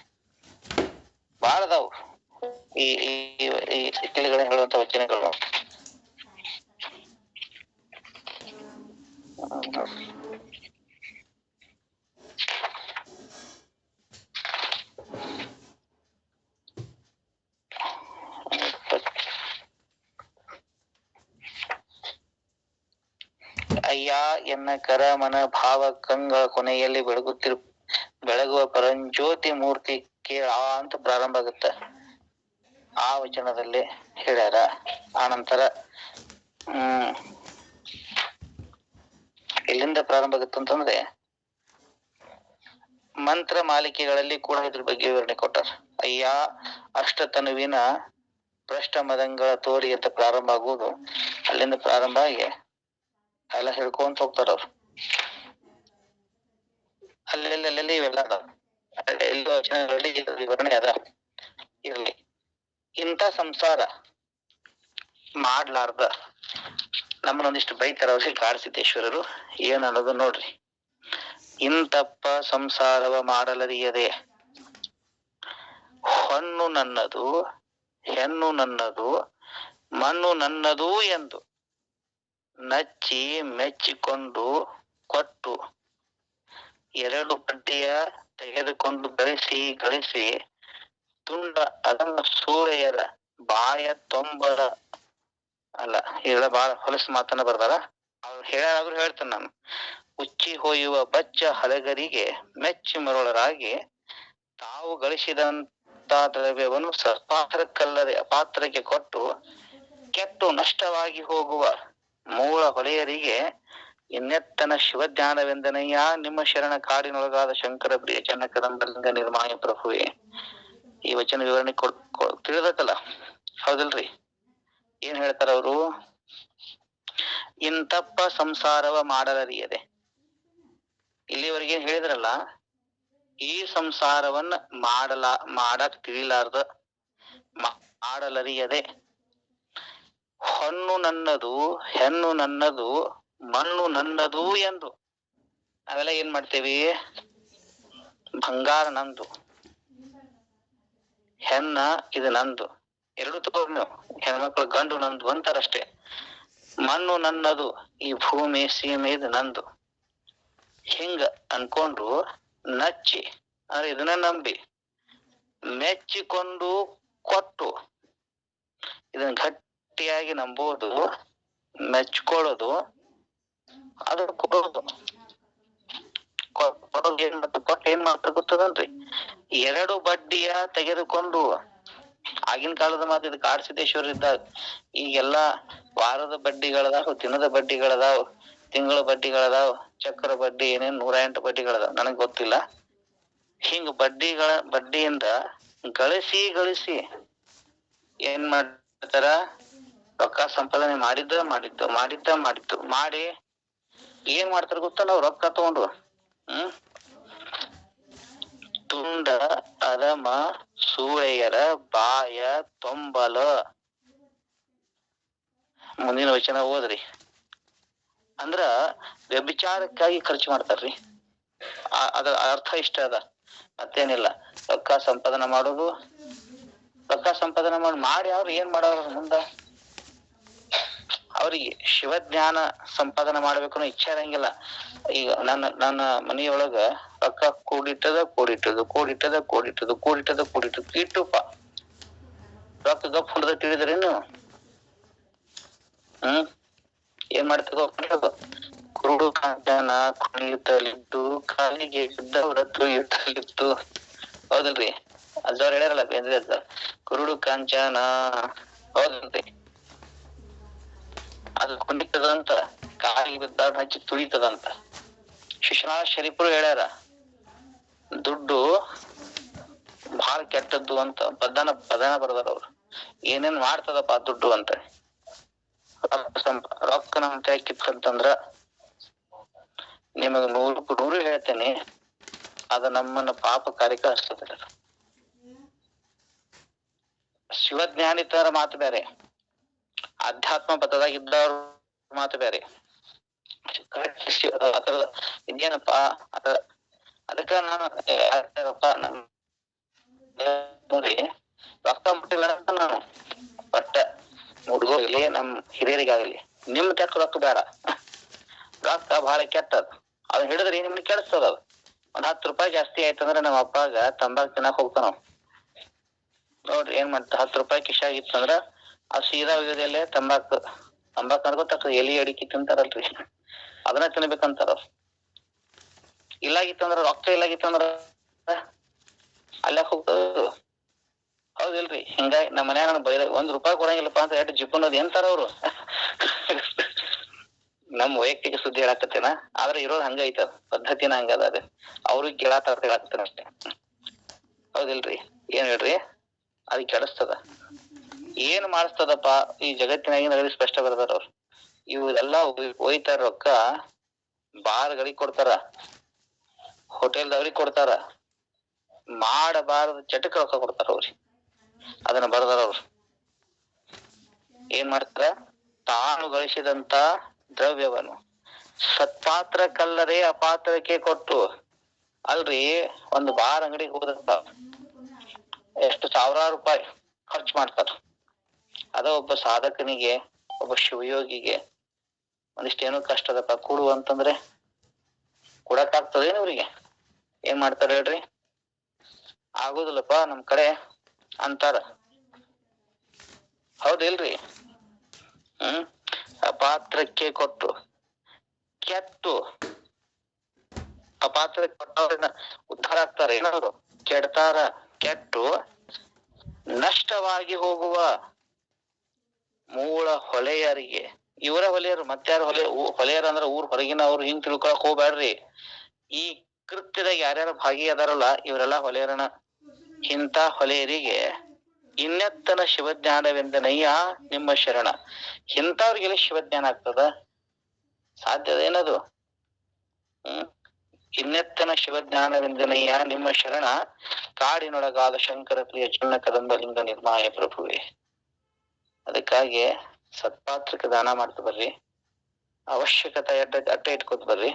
ಬಾಳ ಅದಾವು ಈ ಸಕಿಲಗಳನ್ನ ಹೇಳುವಂತ ವಚನಗಳು. ಅಯ್ಯ ಎನ್ನ ಕರ ಮನ ಭಾವ ಕಂಗಳ ಕೊನೆಯಲ್ಲಿ ಬೆಳಗುವ ಪರಂಜ್ಯೋತಿ ಮೂರ್ತಿ ಕೇಳ ಅಂತ ಪ್ರಾರಂಭ ಆಗುತ್ತ. ಆ ವಚನದಲ್ಲಿ ಹೇಳ್ಯಾರ. ಆನಂತರ ಎಲ್ಲಿಂದ ಪ್ರಾರಂಭ ಆಗುತ್ತಂತಂದ್ರೆ ಮಂತ್ರ ಮಾಲಿಕೆಗಳಲ್ಲಿ ಕೂಡ ಇದ್ರ ಬಗ್ಗೆ ವಿವರಣೆ ಕೊಟ್ಟಾರ. ಅಯ್ಯ ಅಷ್ಟತನುವಿನ ಭ್ರಷ್ಟ ಮದಂಗಳ ತೋರಿ ಅಂತ ಪ್ರಾರಂಭ ಆಗುವುದು. ಅಲ್ಲಿಂದ ಪ್ರಾರಂಭ ಆಗಿ ಎಲ್ಲ ಹೇಳ್ಕೊಂತ ಹೋಗ್ತಾರ ಅವ್ರು. ಅಲ್ಲೆಲ್ಲಿ ಇವೆಲ್ಲ ಅದಾವ. ಎಲ್ಲೋ ವಚನಗಳಲ್ಲಿ ವಿವರಣೆ ಅದ. ಇರ್ಲಿ. ಇಂಥ ಸಂಸಾರ ಮಾಡ್ಲಾರ್ದ ನಮ್ಮನ್ನೊಂದಿಷ್ಟು ಬೈತಾರ ಅವ್ರಿಗೆ ಕಾಳಸಿದ್ದೇಶ್ವರರು. ಏನ್ ಅನ್ನೋದು ನೋಡ್ರಿ. ಇಂತಪ್ಪ ಸಂಸಾರವ ಮಾಡಲರಿಯದೆ ಹೊನ್ನು ನನ್ನದು, ಹೆಣ್ಣು ನನ್ನದು, ಮಣ್ಣು ನನ್ನದು ಎಂದು ನಚ್ಚಿ ಮೆಚ್ಚಿಕೊಂಡು ಕೊಟ್ಟು 2 ಬಡ್ಡಿಯ ತೆಗೆದುಕೊಂಡು ಗಳಿಸಿ ತುಂಡ ಅದನ್ನು ಸೂಳೆಯರ ಬಾಯ ತೊಂಬರ ಅಲ್ಲ, ಇದೆಲ್ಲ ಬಾಳ ಹೊಲಸು ಮಾತನ್ನ ಬರ್ದಾರ. ಅವ್ರು ಹೇಳಾದ್ರು ಹೇಳ್ತೇನೆ ನಾನು. ಉಚ್ಚಿ ಹೊಯ್ಯುವ ಬಚ್ಚ ಹಲಗರಿಗೆ ಮೆಚ್ಚಿ ಮರುಳರಾಗಿ ತಾವು ಗಳಿಸಿದಂತ ದ್ರವ್ಯವನ್ನು ಸತ್ಪಾತ್ರಕ್ಕಲ್ಲದೆ ಅಪಾತ್ರಕ್ಕೆ ಕೊಟ್ಟು ಕೆಟ್ಟು ನಷ್ಟವಾಗಿ ಹೋಗುವ ಮೂಲ ಹೊಳೆಯರಿಗೆ ಇನ್ನೆತ್ತನ ಶಿವಜ್ಞಾನವೆಂದನಯ್ಯ ನಿಮ್ಮ ಶರಣ ಕಾಡಿನೊಳಗಾದ ಶಂಕರ ಪ್ರಿಯ ಚನ್ನಕದಂಬಲಿಂಗ ನಿರ್ಮಾಯ ಪ್ರಭುವೆ. ಈ ವಚನ ವಿವರಣೆ ತಿಳಿದತ್ತಲ್ಲ, ಹೌದಲ್ರಿ? ಏನ್ ಹೇಳ್ತಾರ ಅವರು? ಇಂತಪ್ಪ ಸಂಸಾರವ ಮಾಡಲರಿಯದೆ. ಇಲ್ಲಿವರೆಗೆ ಏನ್ ಹೇಳಿದ್ರಲ್ಲ, ಈ ಸಂಸಾರವನ್ನ ಮಾಡಕ್ ತಿಳಿಲಾರ್ದ, ಮಾಡಲರಿಯದೆ ಹೊನ್ನು ನನ್ನದು, ಹೆಣ್ಣು ನನ್ನದು, ಮಣ್ಣು ನನ್ನದು ಎಂದು ನಾವೆಲ್ಲ ಏನ್ ಮಾಡ್ತೇವಿ? ಬಂಗಾರ ನಂದು, ಹೆಣ್ಣ ಇದು ನಂದು, ಎರಡು ತಗೋರಿ ನೀವು. ಹೆಣ್ಮಕ್ಳು ಗಂಡು ನಂದು ಅಂತಾರಷ್ಟೇ. ಮಣ್ಣು ನನ್ನದು, ಈ ಭೂಮಿ ಸೀಮೆ ಇದು ನಂದು. ಹಿಂಗ ಅನ್ಕೊಂಡು ನಚ್ಚಿ ಅಂದ್ರೆ ಇದನ್ನ ನಂಬಿ ಮೆಚ್ಚಿಕೊಂಡು ಕೊಟ್ಟು, ಇದನ್ನ ಗಟ್ಟಿಯಾಗಿ ನಂಬೋದು, ಮೆಚ್ಕೊಳ್ಳೋದು, ಅದು ಕೊಡೋದು. ಕೊಡೋದು ಏನ್ ಮಾಡ್ತಾರೆ, ಕೊಟ್ಟು ಏನ್ ಮಾಡ್ತಾರೆ ಗೊತ್ತದನ್ರಿ? ಎರಡು ಬಡ್ಡಿಯ ತೆಗೆದುಕೊಂಡು, ಆಗಿನ ಕಾಲದ ಮಾತು ಇದು ಕಾಡಸಿದ್ದೇಶ್ವರ ಇದ್ದಾಗ. ಈಗೆಲ್ಲಾ ವಾರದ ಬಡ್ಡಿಗಳದಾವ, ದಿನದ ಬಡ್ಡಿಗಳದಾವ, ತಿಂಗಳ ಬಡ್ಡಿಗಳದಾವ, ಚಕ್ರ ಬಡ್ಡಿ, ಏನೇನ್ 108 ಬಡ್ಡಿಗಳದಾವ, ನನಗ್ ಗೊತ್ತಿಲ್ಲ. ಹಿಂಗ ಬಡ್ಡಿಯಿಂದ ಗಳಿಸಿ ಏನ್ ಮಾಡ್ತಾರ, ರೊಕ್ಕ ಸಂಪಾದನೆ ಮಾಡಿದ್ದು ಮಾಡಿ ಏನ್ ಮಾಡ್ತಾರ ಗೊತ್ತ? ನಾವ್ ರೊಕ್ಕ ತಗೊಂಡು ತುಂಡ ಅಧಮ ಸೂಳೆಯರ ಬಾಯ ತೊಂಬಲ. ಮುಂದಿನ ವಚನ ಓದ್ರಿ. ಅಂದ್ರ ವ್ಯಭಿಚಾರಕ್ಕಾಗಿ ಖರ್ಚು ಮಾಡ್ತಾರ್ರಿ. ಅದ್ರ ಅರ್ಥ ಇಷ್ಟ ಅದ, ಮತ್ತೇನಿಲ್ಲ. ರೊಕ್ಕ ಸಂಪಾದನೆ ಮಾಡೋದು, ರೊಕ್ಕ ಸಂಪಾದನೆ ಮಾಡಿ ಅವ್ರು ಏನ್ ಮಾಡೋರು ಮುಂದ? ಅವ್ರಿಗೆ ಶಿವಜ್ಞಾನ ಸಂಪಾದನೆ ಮಾಡ್ಬೇಕು ಇಚ್ಛೆ ಇರಂಗಿಲ್ಲ. ಈಗ ನನ್ನ ಮನೆಯೊಳಗ ರೊಕ್ಕ ಕೂಡಿಟ್ಟದ ಇಟ್ಟುಪ್ಪ ರೊಕ್ಕ ಗಪ್ ಹೊಡೆದ ತಿಳಿದ್ರೇನು? ಏನ್ ಮಾಡ್ತದ? ಕುರುಡು ಕಾಂಚನ ಕುಣಿಯುತ್ತಲಿದ್ದು ಕಾಲಿಗೆ ಬಿದ್ದವರ ತುಳಿಯುತ್ತಲಿತ್ತು. ಹೌದಲ್ರಿ? ಅಜ್ಜವ್ರು ಹೇಳ್ಯಾರಲ್ಲ, ಬೇಂದ್ರೆ ಅಜ್ಜ, ಕುರುಡು ಕಾಂಚನ. ಹೌದಲ್ರಿ? ಅದು ಕುಣಿತದಂತ, ಕಾಲಿಗೆ ಬಿದ್ದಾಗ ಹಚ್ಚಿ ತುಳಿತದಂತ. ಶಿಶುನಾಳ ಶರೀಫರು ಹೇಳ್ಯಾರ, ದುಡ್ಡು ಬಹಳ ಕೆಟ್ಟದ್ದು ಅಂತ ಪದನ ಬರ್ದಾರ ಅವ್ರು. ಏನೇನ್ ಮಾಡ್ತದಪ್ಪ ದುಡ್ಡು ಅಂತ. ರೊಕ್ಕ ನಮ್ ಕಿತ್ತಂತಂದ್ರ ನಿಮಗ್ 100 ಹೇಳ್ತೇನೆ, ಅದ ನಮ್ಮನ್ನ ಪಾಪ ಕಾರ್ಯಕ ಹಚ್ತದ. ಶಿವಜ್ಞಾನಿತರ ಮಾತು ಬೇರೆ, ಅಧ್ಯಾತ್ಮ ಪಥದಾಗಿದ್ದವ್ರ ಮಾತು ಬೇರೆ. ಇದೇನಪ್ಪ ಅದಕ್ಕ ನಾನು ನೋಡಿ ರೊಕ್ಕ ಮುಟ್ಟಿಲ್ಲ ಅಂತ ನಾನು ಒಟ್ಟ ಹುಡುಗರಿಗೆ, ನಮ್ ಹಿರಿಯರಿಗಾಗಲಿ, ನಿಮ್ ಕೆಟ್ಟ ರೊಕ್ಕ ಬೇಡ. ರೊಕ್ಕ ಬಹಳ ಕೆಟ್ಟದ, ಅದ್ ಹಿಡಿದ್ರಿ ನಿಮ್ಗೆ ಕೆಡಿಸ್ತದ. ಅದು ಒಂದ್ 10 ರೂಪಾಯಿ ಜಾಸ್ತಿ ಆಯ್ತಂದ್ರ ನಮ್ಮ ಅಪ್ಪಾಗ ತಂಬಾಕ್ ತಿನ್ನಕ್ ಹೋಗ್ತಾನ. ನೋಡ್ರಿ ಏನ್ ಮಾಡ್ತ, 10 ರೂಪಾಯಿ ಕಿಶಾಗಿತ್ತಂದ್ರ ಆ ಸೀದಾ ಒಯ್ಯೋದಲ್ಲೇ ತಂಬಾಕ್ ಗೊತ್ತಾಗ್ತದ, ಎಲಿ ಅಡಿಕೆ ತಿಂತಾರಲ್ರಿ, ಅದನ್ನ ತಿನ್ಬೇಕಂತಾರ. ಇಲ್ಲಾಗಿತ್ತಂದ್ರ, ರೊಕ್ಕ ಇಲ್ಲಾಗಿತ್ತಂದ್ರ ಅಲ್ಲೇ ಹೋಗ್ತದ. ಹೌದಿಲ್ರಿ? ಹಿಂಗಾಗಿ ನಮ್ಮ ಮನ್ಯಾಗ ಬೈದ 1 ರೂಪಾಯಿ ಕೊಡಂಗಿಲ್ಲಪ್ಪ ಅಂತ ಎಷ್ಟು ಜಿಪ್ಪನೋದು ಎಂತಾರ ಅವ್ರು. ನಮ್ ವೈಯಕ್ತಿಕ ಸುದ್ದಿ ಹೇಳಾಕತ್ತೇನ, ಆದ್ರೆ ಇರೋದ್ ಹಂಗ ಐತದ, ಪದ್ಧತಿನ ಹಂಗದ. ಅದ ಅವ್ರಿಗೆ ಹೇಳಾಕತ್ತೇನ ಅಷ್ಟೇ. ಹೌದಿಲ್ರಿ? ಏನ್ ಹೇಳ್ರಿ, ಅದ್ ಕೆಡಿಸ್ತದ. ಏನ್ ಮಾಡಿಸ್ತದಪ್ಪ ಈ ಜಗತ್ತಿನಾಗಿನ ಸ್ಪಷ್ಟ ಬರ್ದಾರ ಅವ್ರು. ಇವೆಲ್ಲಾ ಒಯ್ತಾರ ರೊಕ್ಕ, ಬಾರ್ಗಳಿಗೆ ಕೊಡ್ತಾರ, ಹೋಟೆಲ್ದವ್ರಿಗೆ ಕೊಡ್ತಾರ, ಮಾಡಬಾರದ ಚಟಕ್ ರೊಕ್ಕ ಕೊಡ್ತಾರ ಅವ್ರಿಗೆ. ಅದನ್ನ ಬರ್ದಾರ ಅವ್ರು. ಏನ್ ಮಾಡ್ತಾರ? ತಾನು ಗಳಿಸಿದಂತ ದ್ರವ್ಯವನ್ನು ಸತ್ಪಾತ್ರಕ್ಕಲ್ಲದೆ ಅಪಾತ್ರಕ್ಕೆ ಕೊಟ್ಟು. ಅಲ್ರಿ, ಒಂದು ಬಾರ್ ಅಂಗಡಿಗೆ ಹೋದಂತ ಎಷ್ಟು ಸಾವಿರಾರು ರೂಪಾಯಿ ಖರ್ಚು ಮಾಡ್ತಾರ. ಅದ ಒಬ್ಬ ಸಾಧಕನಿಗೆ, ಒಬ್ಬ ಶಿವಯೋಗಿಗೆ ಒಂದಿಷ್ಟೇನೋ ಕಷ್ಟದಪ್ಪ ಕೊಡು ಅಂತಂದ್ರೆ ಕೊಡಕ್ ಆಗ್ತದೇನು ಇವ್ರಿಗೆ? ಏನ್ ಮಾಡ್ತಾರ ಹೇಳ್ರಿ? ಆಗುದಿಲ್ಲಪ್ಪ ನಮ್ ಕಡೆ ಅಂತಾರ. ಹೌದಿಲ್ರಿ? ಅಪಾತ್ರಕ್ಕೆ ಕೊಟ್ಟು ಕೆಟ್ಟು, ಅಪಾತ್ರಕ್ಕೆ ಕೊಟ್ಟವ್ರನ್ನ ಉದ್ಧಾರ ಆಗ್ತಾರ ಏನಾದ್ರು? ಕೆಡ್ತಾರ. ಕೆಟ್ಟು ನಷ್ಟವಾಗಿ ಹೋಗುವ ಮೂಲ ಹೊಲೆಯರಿಗೆ. ಇವರ ಹೊಲೆಯರು, ಮತ್ತಾರ ಹೊಲೆಯರ ಅಂದ್ರ ಊರ್ ಹೊರಗಿನವ್ರು, ಹಿಂಗ್ ತಿಳ್ಕೊಳಕ್ ಹೋಗ್ಬ್ಯಾಡ್ರಿ. ಈ ಕೃತ್ಯದಾಗ ಯಾರ್ಯಾರ ಭಾಗಿಯಾದಾರಲ್ಲ ಇವರೆಲ್ಲಾ ಹೊಲೆಯರನ. ಇಂಥ ಹೊಲೆಯರಿಗೆ ಇನ್ನೆತ್ತನ ಶಿವಜ್ಞಾನವೆಂದನಯ್ಯ ನಿಮ್ಮ ಶರಣ. ಇಂಥವ್ರಿಗೆಲ್ಲ ಶಿವಜ್ಞಾನ ಆಗ್ತದ? ಸಾಧ್ಯದೇನದು? ಇನ್ನೆತ್ತನ ಶಿವಜ್ಞಾನವೆಂದನಯ್ಯ ನಿಮ್ಮ ಶರಣ, ಕಾಡಿನೊಳಗಾದ ಶಂಕರ ಪ್ರಿಯ ಚಿನ್ನ ಕದಂಬಲಿಂಗ ನಿರ್ಮಾಯ ಪ್ರಭುವೆ. ಅದಕ್ಕಾಗಿ ಸತ್ಪಾತ್ರಕ್ಕೆ ದಾನ ಮಾಡ್ತ ಬರ್ರಿ. ಅವಶ್ಯಕತೆ ಅಡ್ಡ ಇಟ್ಕೋತ ಬರ್ರಿ,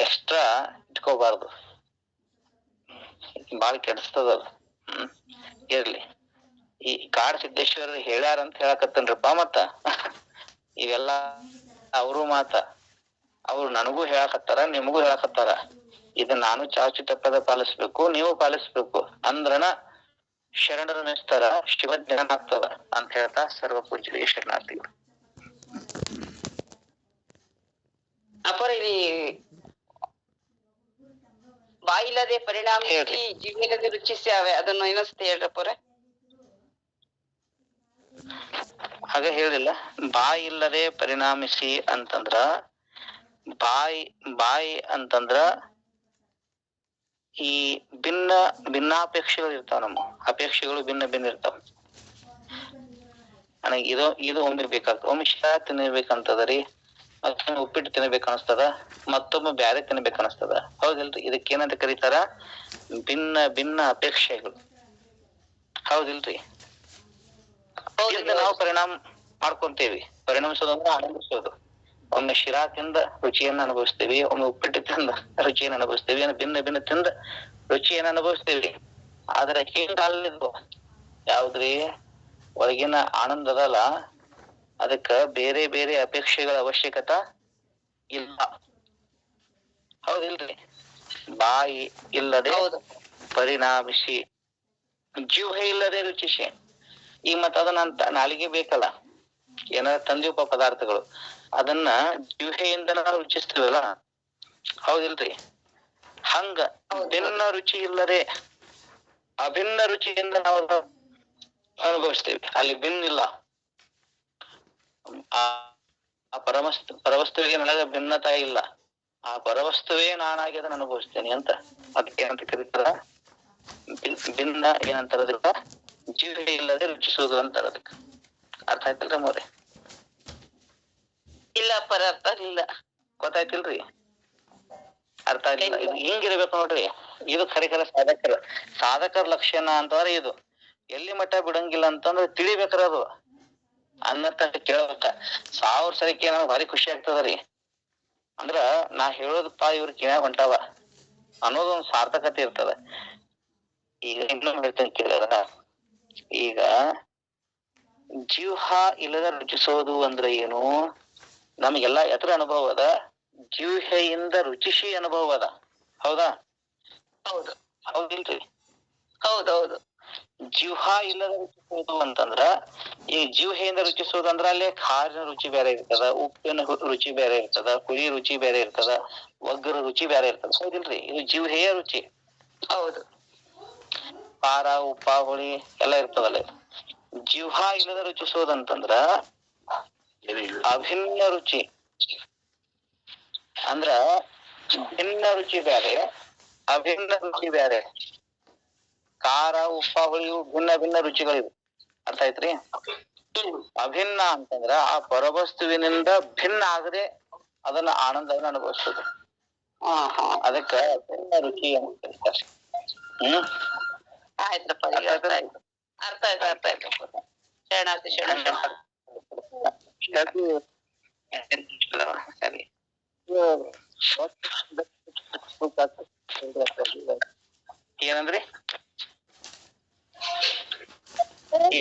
ಎಕ್ಸ್ಟ್ರಾ ಇಟ್ಕೋಬಾರ್ದು, ಬಾಳ ಕೆಡಿಸ್ತದ. ಇರ್ಲಿ, ಈ ಕಾಡ್ ಸಿದ್ದೇಶ್ವರ ಹೇಳ್ಯಾರ ಅಂತ ಹೇಳಕತ್ತನ್ರಪ್ಪ ಮತ್ತ ಇವೆಲ್ಲಾ ಅವರು ಮಾತ ಅವ್ರು ನನಗೂ ಹೇಳಕತ್ತಾರ ನಿಮಗೂ ಹೇಳಕತ್ತಾರ. ಇದನ್ನ ನಾನು ಚಾಚು ತಪ್ಪದ ಪಾಲಿಸ್ಬೇಕು, ನೀವು ಪಾಲಿಸ್ಬೇಕು. ಅಂದ್ರನ ಶರಣರ ಮೆಸ್ತಾರ, ಶಿವ ಜ್ಞಾನ ಆಗ್ತದ ಅಂತ ಹೇಳ್ತಾ ಸರ್ವ ಪೂಜ್ಯ ಶರಣಾರ್ಥಿಗಳು. ಅಪರ ಇಲ್ಲಿ ಬಾಯಿಲ್ಲದೆ ಪರಿಣಾಮಿಸಿ ಜೀವಿಲ್ಲದೆ ರುಚಿಸ್ಯಾವೆ, ಅದನ್ನು ಇನ್ನೊಂದ್ಸತಿ ಹೇಳ್ರಪ್ಪರ. ಹಾಗ ಹೇಳಿಲ್ಲ. ಬಾಯಿ ಇಲ್ಲದೆ ಪರಿಣಾಮಿಸಿ ಅಂತಂದ್ರ ಬಾಯಿ ಅಂತಂದ್ರ ಈ ಭಿನ್ನಾಪೇಕ್ಷೆಗಳು ಇರ್ತಾವ. ನಮ್ಮ ಅಪೇಕ್ಷೆಗಳು ಭಿನ್ನ ಇರ್ತಾವ. ನನಗೆ ಇದು ಒಮ್ಮೆ ಬೇಕಾಗ್ತದ, ಒಮ್ಮೆ ಶಿರಾ ತಿನ್ನಬೇಕಂತದರಿ, ಮತ್ತೊಮ್ಮೆ ಉಪ್ಪಿಟ್ಟು ತಿನ್ಬೇಕು ಅನಸ್ತದ, ಮತ್ತೊಮ್ಮೆ ಬ್ಯಾರೆ ತಿನ್ಬೇಕು ಅನಸ್ತದ. ಹೌದಿಲ್ರಿ? ಇದಕ್ಕೇನಂತ ಕರೀತಾರ? ಭಿನ್ನ ಅಪೇಕ್ಷೆಗಳು. ಹೌದಿಲ್ರಿ? ನಾವು ಪರಿಣಾಮ ಮಾಡ್ಕೊಂತೇವಿ. ಪರಿಣಮಿಸೋದಂದ್ರೆ ಆನಂದಿಸೋದು. ಒಮ್ಮೆ ಶಿರಾ ತಿಂದ ರುಚಿಯನ್ನ ಅನುಭವಿಸ್ತೇವಿ, ಒಮ್ಮೆ ಉಪ್ಪಿಟ್ಟು ತಿಂದ ರುಚಿಯನ್ನು ಅನುಭವಿಸ್ತೇವಿ, ಭಿನ್ನ ತಿಂದ ರುಚಿಯನ್ನು ಅನುಭವಿಸ್ತೇವಿ. ಆದ್ರೆ ಹಿಂಗಲ್ಲಿದ್ದು ಯಾವ್ದ್ರಿ? ಒಳಗಿನ ಆನಂದ ಅದಲ್ಲ, ಅದಕ್ಕ ಬೇರೆ ಬೇರೆ ಅಪೇಕ್ಷೆಗಳ ಅವಶ್ಯಕತೆ ಇಲ್ಲ. ಹೌದಿಲ್ರಿ? ಬಾಯಿ ಇಲ್ಲದೆ ಪರಿಣಾಮಿಸಿ, ಜೀವ ಇಲ್ಲದೆ ರುಚಿಸಿ. ಈಗ ಮತ್ತ ಅದನ್ನ ನಾಲಿಗೆ ಬೇಕಲ್ಲ, ಏನಾರ ತಂದಿವಪ್ಪ ಪದಾರ್ಥಗಳು, ಅದನ್ನ ಜಿಹ್ವೆಯಿಂದ ನಾವು ರುಚಿಸ್ತೀವಲ್ಲ. ಹೌದಿಲ್ರಿ? ಹಂಗ ಭಿನ್ನ ರುಚಿ ಇಲ್ಲದೆ ಅಭಿನ್ನ ರುಚಿಯಿಂದ ನಾವು ಅನುಭವಿಸ್ತೇವೆ. ಅಲ್ಲಿ ಭಿನ್ನ ಇಲ್ಲ. ಆ ಪರವಸ್ತುವಿಗೆ ನನಗ ಭಿನ್ನತಾ ಇಲ್ಲ. ಆ ಪರವಸ್ತುವೇ ನಾನಾಗಿ ಅದನ್ನ ಅನುಭವಿಸ್ತೇನೆ ಅಂತ. ಅದಕ್ಕೆ ಏನಂತ ಕರೀತಾರ? ಭಿನ್ನ ಏನಂತಾರ? ಅದಕ್ಕ ಜೀವ ಇಲ್ಲದೆ ರುಚಿಸುವುದು ಅಂತಾರ. ಅದಕ್ಕೆ ಅರ್ಥ ಆಯ್ತಲ್ರಿ ಮೋರೆ? ಇಲ್ಲ ಪರ, ಅರ್ಥ ಇಲ್ಲ. ಗೊತ್ತಾಯ್ತಿಲ್ರಿ? ಅರ್ಥ ಆಗಿಲ್ಲ. ಇದು ಹಿಂಗಿರ್ಬೇಕು ನೋಡ್ರಿ. ಇದು ಖರೇಖರ ಸಾಧಕರ ಲಕ್ಷಣ ಅಂತಂದ್ರೆ ಇದು. ಎಲ್ಲಿ ಮಟ್ಟ ಬಿಡಂಗಿಲ್ಲ ಅಂತಂದ್ರೆ ತಿಳಿಬೇಕ್ರ ಅದು. ಅನ್ನತ್ತ ಕೇಳ್ಬೇಕ. 1000 ಸರಿ ಕೇಳ ಭಾರಿ ಖುಷಿ ಆಗ್ತದ್ರಿ. ಅಂದ್ರ ನಾ ಹೇಳೋದಪ್ಪ ಇವ್ರ ಕಿವ್ಯಾಗ ಹೊಂಟಾವ ಅನ್ನೋದೊಂದು ಸಾರ್ಥಕತೆ ಇರ್ತದ. ಈಗ ಇನ್ನೊಂದು ಹೇಳ್ತೇನೆ ಕೇಳಿದ್ರ, ಈಗ ಜೀವ ಇಲ್ಲದ ರುಚಿಸೋದು ಅಂದ್ರೆ ಏನು? ನಮಗೆಲ್ಲಾ ಎತ್ರ ಅನುಭವ ಅದ, ಜೀವಹೆಯಿಂದ ರುಚಿಸಿ ಅನುಭವ ಅದ. ಹೌದಾ? ಹೌದು. ಹೌದಿಲ್ರಿ? ಹೌದೌದು. ಜೀವ ಇಲ್ಲದ ರುಚಿಸೋದು ಅಂತಂದ್ರ, ಈ ಜೀವಹೆಯಿಂದ ರುಚಿಸೋದಂದ್ರ ಅಲ್ಲಿ ಖಾರಿನ ರುಚಿ ಬೇರೆ ಇರ್ತದ, ಉಪ್ಪಿನ ರುಚಿ ಬೇರೆ ಇರ್ತದ, ಹುಳಿ ರುಚಿ ಬೇರೆ ಇರ್ತದ, ಒಗ್ಗರ ರುಚಿ ಬೇರೆ ಇರ್ತದ. ಹೌದಿಲ್ರಿ? ಇದು ಜೀವಹೆಯ ರುಚಿ. ಹೌದು. ಖಾರ, ಉಪ್ಪ, ಹುಳಿ ಎಲ್ಲ ಇರ್ತದಲ್ಲ. ಜೀವ ಇಲ್ಲದ ರುಚಿಸೋದಂತಂದ್ರ ಅಭಿನ್ನ ರುಚಿ. ಅಂದ್ರ ಭಿನ್ನ ರುಚಿ ಬೇರೆ, ಅಭಿನ್ನ ರುಚಿ ಬೇರೆ. ಖಾರ, ಉಪ್ಪ, ಹುಳಿ ಭಿನ್ನ ರುಚಿಗಳಿವೆ. ಅರ್ಥ ಆಯ್ತ್ರಿ? ಅಭಿನ್ನ ಅಂತಂದ್ರ ಆ ಪರವಸ್ತುವಿನಿಂದ ಭಿನ್ನ ಆಗದೆ ಅದನ್ನ ಆನಂದವನ್ನು ಅನುಭವಿಸ್ತದೆ. ಅದಕ್ಕ ಭಿನ್ನ ರುಚಿ ಅಂತ ಕರೀತಾರೆ. ಆಯ್ತಪ್ಪ, ಅರ್ಥ ಆಯ್ತು. ಅರ್ಥ ಆಯ್ತು. ಶರಣಾರ್ಥಿ ಸರಿ. ಏನಂದ್ರಿ?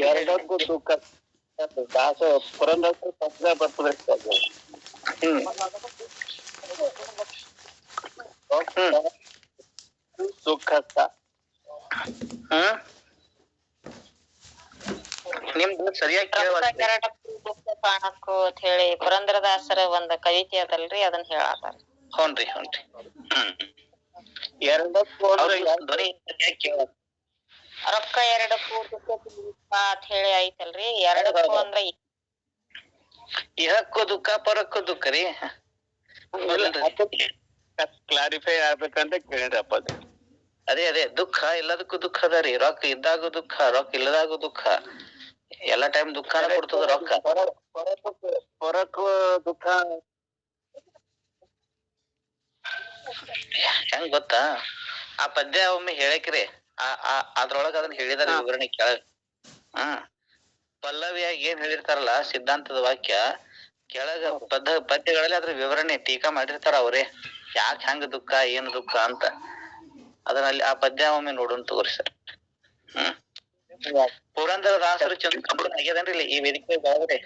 ಎರಡಕ್ಕೂ ದುಃಖ ದಾಸ ಪುರಂದರ ಪತ್ರ ಬರ್ತದೆ. ದುಃಖ ನಿಮ್ದು ಸರಿಯಾಗಿ ಕಾಣಕ್ಕು ಅಂತ ಹೇಳಿ ಪುರಂದರದಾಸರ ಒಂದ್ ಕವಿತೆ ಅದಲ್ರಿ, ಅದನ್ನ ಹೇಳತಾರ. ಹ್ಞೂನ್ರಿ. ಎರಡಕ್ಕೂ ಧ್ವನಿ ರೊಕ್ಕ ಎರಡಕ್ಕೂ ಅಂತ ಹೇಳಿ ಐತಲ್ರಿ. ಎರಡಕ್ಕೂ ಅಂದ್ರ ಇಹಕ್ಕೂ ದುಃಖ ಪರಕ್ಕೂ ದುಃಖ ರೀ. ಕ್ಲಾರಿಫೈ ಆಗ್ಬೇಕಂತ ಕೇಳಿದ್ರಪ್ಪ. ಅದೇ ದುಃಖ ಎಲ್ಲದಕ್ಕೂ ದುಃಖ ಅದ ರೀ. ರೊಕ್ಕ ಇದ್ದಾಗೂ ದುಃಖ, ರೊಕ್ಕ ಇಲ್ಲದಾಗೂ ದುಃಖ. ಎಲ್ಲಾ ಟೈಮ್ ದುಃಖನ ಕೊಡ್ತದ ರೊಕ್ಕ. ಪರಕ್ಕೂ ದುಃಖ ಹೆಂಗ್ ಗೊತ್ತಾ? ಆ ಪದ್ಯ ಒಮ್ಮೆ ಹೇಳಕ್ರಿ, ಅದ್ರೊಳಗ ಅದನ್ನ ಹೇಳಿದಾರೆ ವಿವರಣೆ ಕೆಳಗ. ಪಲ್ಲವಿಯಾಗಿ ಏನ್ ಹೇಳಿರ್ತಾರಲ್ಲ ಸಿದ್ಧಾಂತದ ವಾಕ್ಯ, ಕೆಳಗ ಪದ್ಯಗಳಲ್ಲಿ ಅದ್ರ ವಿವರಣೆ ಟೀಕಾ ಮಾಡಿರ್ತಾರ ಅವ್ರೆ. ಯಾಕೆ ಹೆಂಗ ದುಃಖ, ಏನ್ ದುಃಖ ಅಂತ. ಅದನ್ನಲ್ಲಿ ಆ ಪದ್ಯ ಒಮ್ಮೆ ನೋಡೋಣ ತಗೋರಿ ಸರ್. ಪುರಂದರದಾಸರು ಚಂದ್ರ ಆಗ್ಯದೇನ್ರಿ ಈ ವೇದಿಕೆ ಒಳಗಡೆ?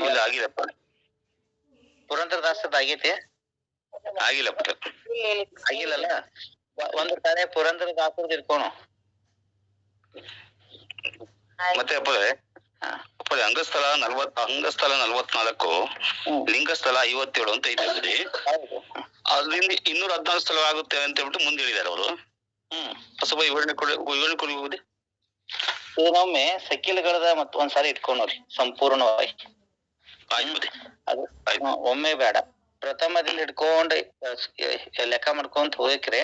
ಇಲ್ಲ ಆಗಿಲ್ಲಪ್ಪ, ಪುರಂದರದಾಸದ ಆಗೈತಿ? ಆಗಿಲ್ಲಪ್ಪ. ಆಗಿಲ್ಲಲ್ಲ. ಒಂದು ಕಡೆ ಪುರಂದರದಾಸರದ್ದು ಇಟ್ಕೋಣ. ಮತ್ತೆ ಅಪ್ಪಲೆ ಅಂಗಸ್ಥಳ 44, ಲಿಂಗಸ್ಥಳ 57 ಅಂತ ಐತೆ. ಅದ್ರಿಂದ 214 ಸ್ಥಳ ಆಗುತ್ತೆ ಅಂತ ಹೇಳ್ಬಿಟ್ಟು ಮುಂದೆ ಹೇಳಿದ್ದಾರೆ ಅವರು. ಸ್ವಲ್ಪ ವಿವರಣೆ ಕೊಡಬಹುದೇ? ಇದನ್ನೊಮ್ಮೆ ಸಕಿಲಗಳದ ಮತ್ತ ಒಂದ್ಸಾರಿ ಇಟ್ಕೊಂಡ್ ನೋಡ್ರಿ ಸಂಪೂರ್ಣವಾಗಿ. ಅದು ಒಮ್ಮೆ ಬೇಡ, ಪ್ರಥಮದಿಂದ ಹಿಡ್ಕೊಂಡ್ ಲೆಕ್ಕ ಮಾಡ್ಕೊಂತ ಹೋಗ್ಕ್ರೆ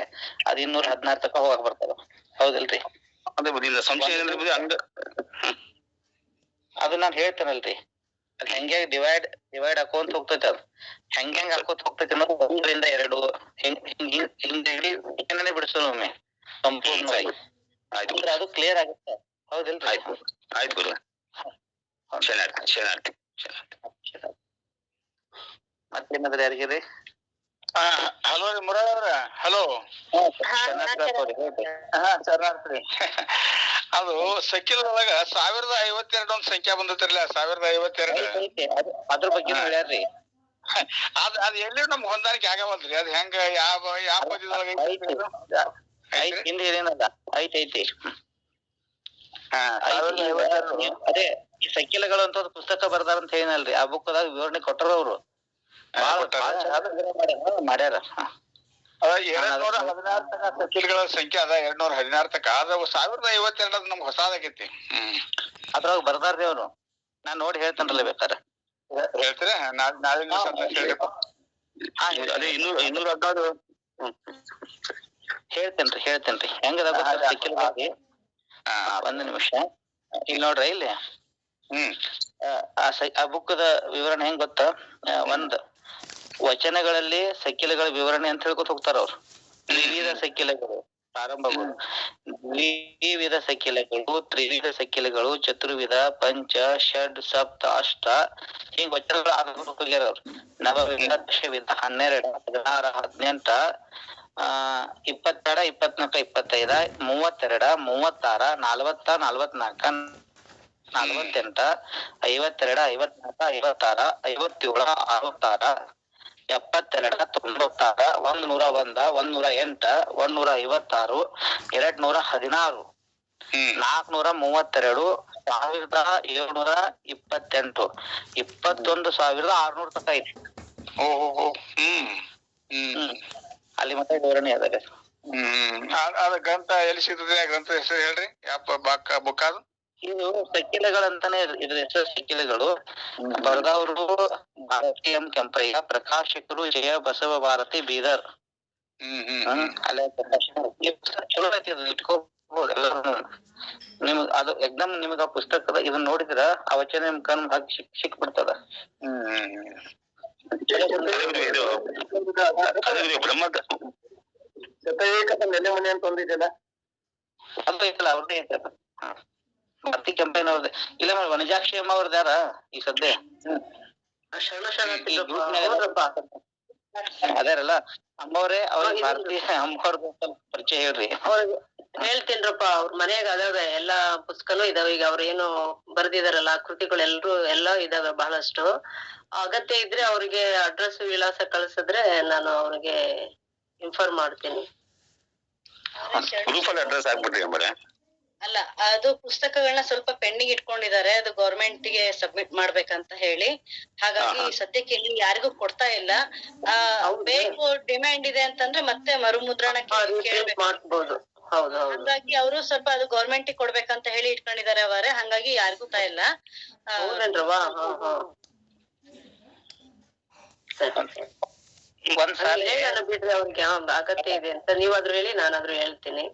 ಅದ್ 216 ತಕ ಹೋಗಕ್ ಬರ್ತಾವ. ಹೌದಲ್ರಿ? ಅದೇ ಸಂಶಯ ಅದು ನಾನ್ ಹೇಳ್ತೇನಲ್ರಿ, ಅದ್ ಹೆಂಗೆ ಡಿವೈಡ್ ಹಾಕೋಂತ ಹೋಗ್ತೈತಿ. ಅದು ಹೆಂಗ್ ಹಾಕೋತ್ ಹೋಗ್ತೈತಿ ಅನ್ನೋದು 1 ರಿಂದ 2 ಹಿಂಗ್ ಇಡೀ ಬಿಡಿಸೋಣ ಒಮ್ಮೆ ಸಂಪೂರ್ಣವಾಗಿ. ಅದು ಕ್ಲಿಯರ್ ಆಗುತ್ತೆ. ಹೌದಿಲ್ರಿ? ಆಯ್ತು ಗುರು. ಶರಣಾರ್ಥಿ. ಮತ್ತೇನಾದ್ರೂ ಯಾರಿಗಿರಿ? ಹಲೋ ಮುರಾರಿ ಅವ್ರ. ಹಲೋ. ಶರಣಾರ್ಥಿ. ಅದು ಸಕಿಲದೊಳಗ 1052 ಒಂದ್ ಸಂಖ್ಯಾ ಬಂದೈತಿರ್ಲ, 1052. ಅದ್ರ ಬಗ್ಗೆ ಹೇಳ್ಯಾರ್ರಿ. ಅದ್ ಎಲ್ಲಿ ನಮ್ಗೆ ಹೊಂದಾಣಿಕೆ ಆಗವಲ್ರಿ. ಅದ್ ಹೆಂಗ ಯಾವ ಪದ್ಯದೊಳಗ ಹಿಂದೆ ಏನದ ಐತಿ. ಅದೇ ಈ ಸಕಿಲಗಳು ಅಂತ ಪುಸ್ತಕ ಬರ್ದಾರ ಅಂತ ಏನಲ್ರಿ, ಆ ಬುಕ್ದಾಗ ವಿವರಣೆ ಕೊಟ್ಟರ ಅವ್ರು. ಮಾಡ್ಯಾರ. 216 ತಕ ಸಕಿಲಗಳ ಸಂಖ್ಯೆ ಅದ, 216 ತಕ. ಅದ 1052 ನಮ್ಗೆ ಹೊಸಾದಾಗೈತಿ. ಅದ್ರೊಳಗ ಬರ್ದಾರ್ರಿ ಅವ್ರು. ನಾನ್ ನೋಡಿ ಹೇಳ್ತೇನ್ರಲ್ಲ ಬೇಕಾರೆ. ಹೇಳ್ತೀರ? ನಾಳೆ ಅದೇ 216 ಹೇಳ್ತೇನ್ರಿ ಹೆಂಗದ ಸಕಿಲವಾಗಿ. ಒಂದು ನಿಮಿಷ ಇಲ್ಲಿ ನೋಡ್ರಿ. ಇಲ್ಲಿ ಆ ಬುಕ್ದ ವಿವರಣೆ ಹೆಂಗ್ ಗೊತ್ತಾ? ಒಂದ್ ವಚನಗಳಲ್ಲಿ ಸಕಿಲಗಳ ವಿವರಣೆ ಅಂತ ಹೇಳ್ಕೊತ ಹೋಗ್ತಾರ ಅವ್ರು. ದ್ವಿವಿಧ ಸಕಿಲಗಳು ಪ್ರಾರಂಭಗಳು, ದ್ವಿವಿಧ ಸಕಿಲಗಳು, ತ್ರಿವಿಧ ಸಕಿಲಗಳು, ಚತುರ್ವಿಧ, ಪಂಚ, ಷಡ್, ಸಪ್ತ, ಅಷ್ಟ, ಹಿಂಗ್ ವಚನಗಳು ಹೋಗ್ಯಾರ ಅವ್ರು. ನವವಿಧ, ದಶವಿಧ, 12, 16, 18, 22, 24, 25, 32, 36, 40, 44, 48, 52, 54, 56, 57, 66, 72, 96, 101, 108, 156, 216, 432, 1728, 21,600 ತಕ ಐತಿ. ಅಲ್ಲಿ ಮತ್ತೆ ವಿವರಣೆ ಅದ. ಅದ ಗ್ರಂಥ ಎಲ್ಲಿ ಸಿಗ್ತದೆ? ಗ್ರಂಥ ಹೆಸರು ಹೇಳ್ರಿ. ಯಾವ ಬುಕ್ ಅದು? ಇದು ಸಕಿಲಗಳಂತಾನೆ ಇದ್ರ ಹೆಸರು. ಸಕಿಲಗಳು ಬರ್ದವ್ರು ಭಾರತಿ ಎಂ ಕೆಂಪಯ್ಯ, ಪ್ರಕಾಶಕರು ಜಯ ಬಸವ ಭಾರತಿ ಬೀದರ್. ಅಲ್ಲೇ ಚಲೋ ಐತಿ, ಇಟ್ಕೋಬಹುದು ಎಲ್ಲರೂ. ನಿಮ್ಗ್ ಅದು ಎಕ್ದಮ್ ನಿಮಗ ಆ ಪುಸ್ತಕದ ಇದನ್ನ ನೋಡಿದ್ರ ಆ ವಚನ ನಿಮ್ ಕಣ್ ಹಾಕಿ ಸಿಕ್ ಬಿಡ್ತದ. ಬ್ರಹ್ಮದ ನೆಲೆ ಮನೆ ಅಂತ ಒಂದಿದೆಯಲ್ಲ, ಅದು ಐತಲ್ಲ ಅವ್ರದ್ದೇ ಐತಲ್ಲ. ಭಾರತಿ ಕೆಂಪಯ್ಯನವ್ರದ್ದೇ. ಇಲ್ಲ ವನಜಾಕ್ಷಿ ಅಮ್ಮ ಅವ್ರದ್ದು ಯಾರ ಈ ಸದ್ಯ ಅದಾರಲ್ಲ ಅಮ್ಮವ್ರೆ. ಅವ್ರಿಗೆ ಭಾರತಿ ಅಮ್ಮವ್ರದ್ದು ಸ್ವಲ್ಪ ಪರಿಚಯ ಹೇಳ್ರಿ. ಹೇಳ್ತೀನ್ರಪ್ಪ. ಅವ್ರ ಮನ್ಯಾಗ ಅದಾವೆ ಎಲ್ಲಾ ಪುಸ್ತಕನು ಇದಾವೆ. ಈಗ ಅವ್ರ ಏನು ಬರ್ದಿದಾರಲ್ಲ ಕೃತಿಗಳು ಎಲ್ಲಾ ಇದಾವೆ ಬಹಳಷ್ಟು. ಅಗತ್ಯ ಇದ್ರೆ ಅವ್ರಿಗೆ ಅಡ್ರೆಸ್ ವಿಳಾಸ ಕಳ್ಸಿದ್ರೆ ನಾನು ಅವ್ರಿಗೆ ಇನ್ಫಾರ್ಮ್ ಮಾಡ್ತೀನಿ. ಗ್ರೂಪ್ ಅಲ್ಲಿ ಅಡ್ರೆಸ್ ಹಾಕ್ಬಿಟ್ರಿ. ಅಲ್ಲ, ಅದು ಪುಸ್ತಕಗಳನ್ನ ಸ್ವಲ್ಪ ಪೆಂಡಿಂಗ್ ಇಟ್ಕೊಂಡಿದ್ದಾರೆ. ಅದು ಗೌರ್ಮೆಂಟ್ ಗೆ ಸಬ್ಮಿಟ್ ಮಾಡ್ಬೇಕಂತ ಹೇಳಿ. ಹಾಗಾಗಿ ಸದ್ಯಕ್ಕೆ ಯಾರಿಗೂ ಕೊಡ್ತಾ ಇಲ್ಲ. ಬೇಕು ಡಿಮ್ಯಾಂಡ್ ಇದೆ ಅಂತಂದ್ರೆ ಮತ್ತೆ ಮರುಮುದ್ರಣಕ್ಕೆ ಮಾಡ್ಬೋದು. ಹಾಗಾಗಿ ಅವರು ಸ್ವಲ್ಪ ಅದು ಗೌರ್ಮೆಂಟ್ ಗೆ ಕೊಡ್ಬೇಕಂತ ಹೇಳಿ ಇಟ್ಕೊಂಡಿದ್ದಾರೆ ಅವರೇ. ಹಂಗಾಗಿ ಯಾರಿಗೂ ತಾ ಇಲ್ಲ. ಒಂದ್ಸಲ ಬಿಡ್ರಿ, ಅವ್ರಿಗೆ ಅಗತ್ಯ ಇದೆ ಅಂತ ನೀವಾದ್ರೂ ಹೇಳಿ, ನಾನಾದ್ರೂ ಹೇಳ್ತೀನಿ.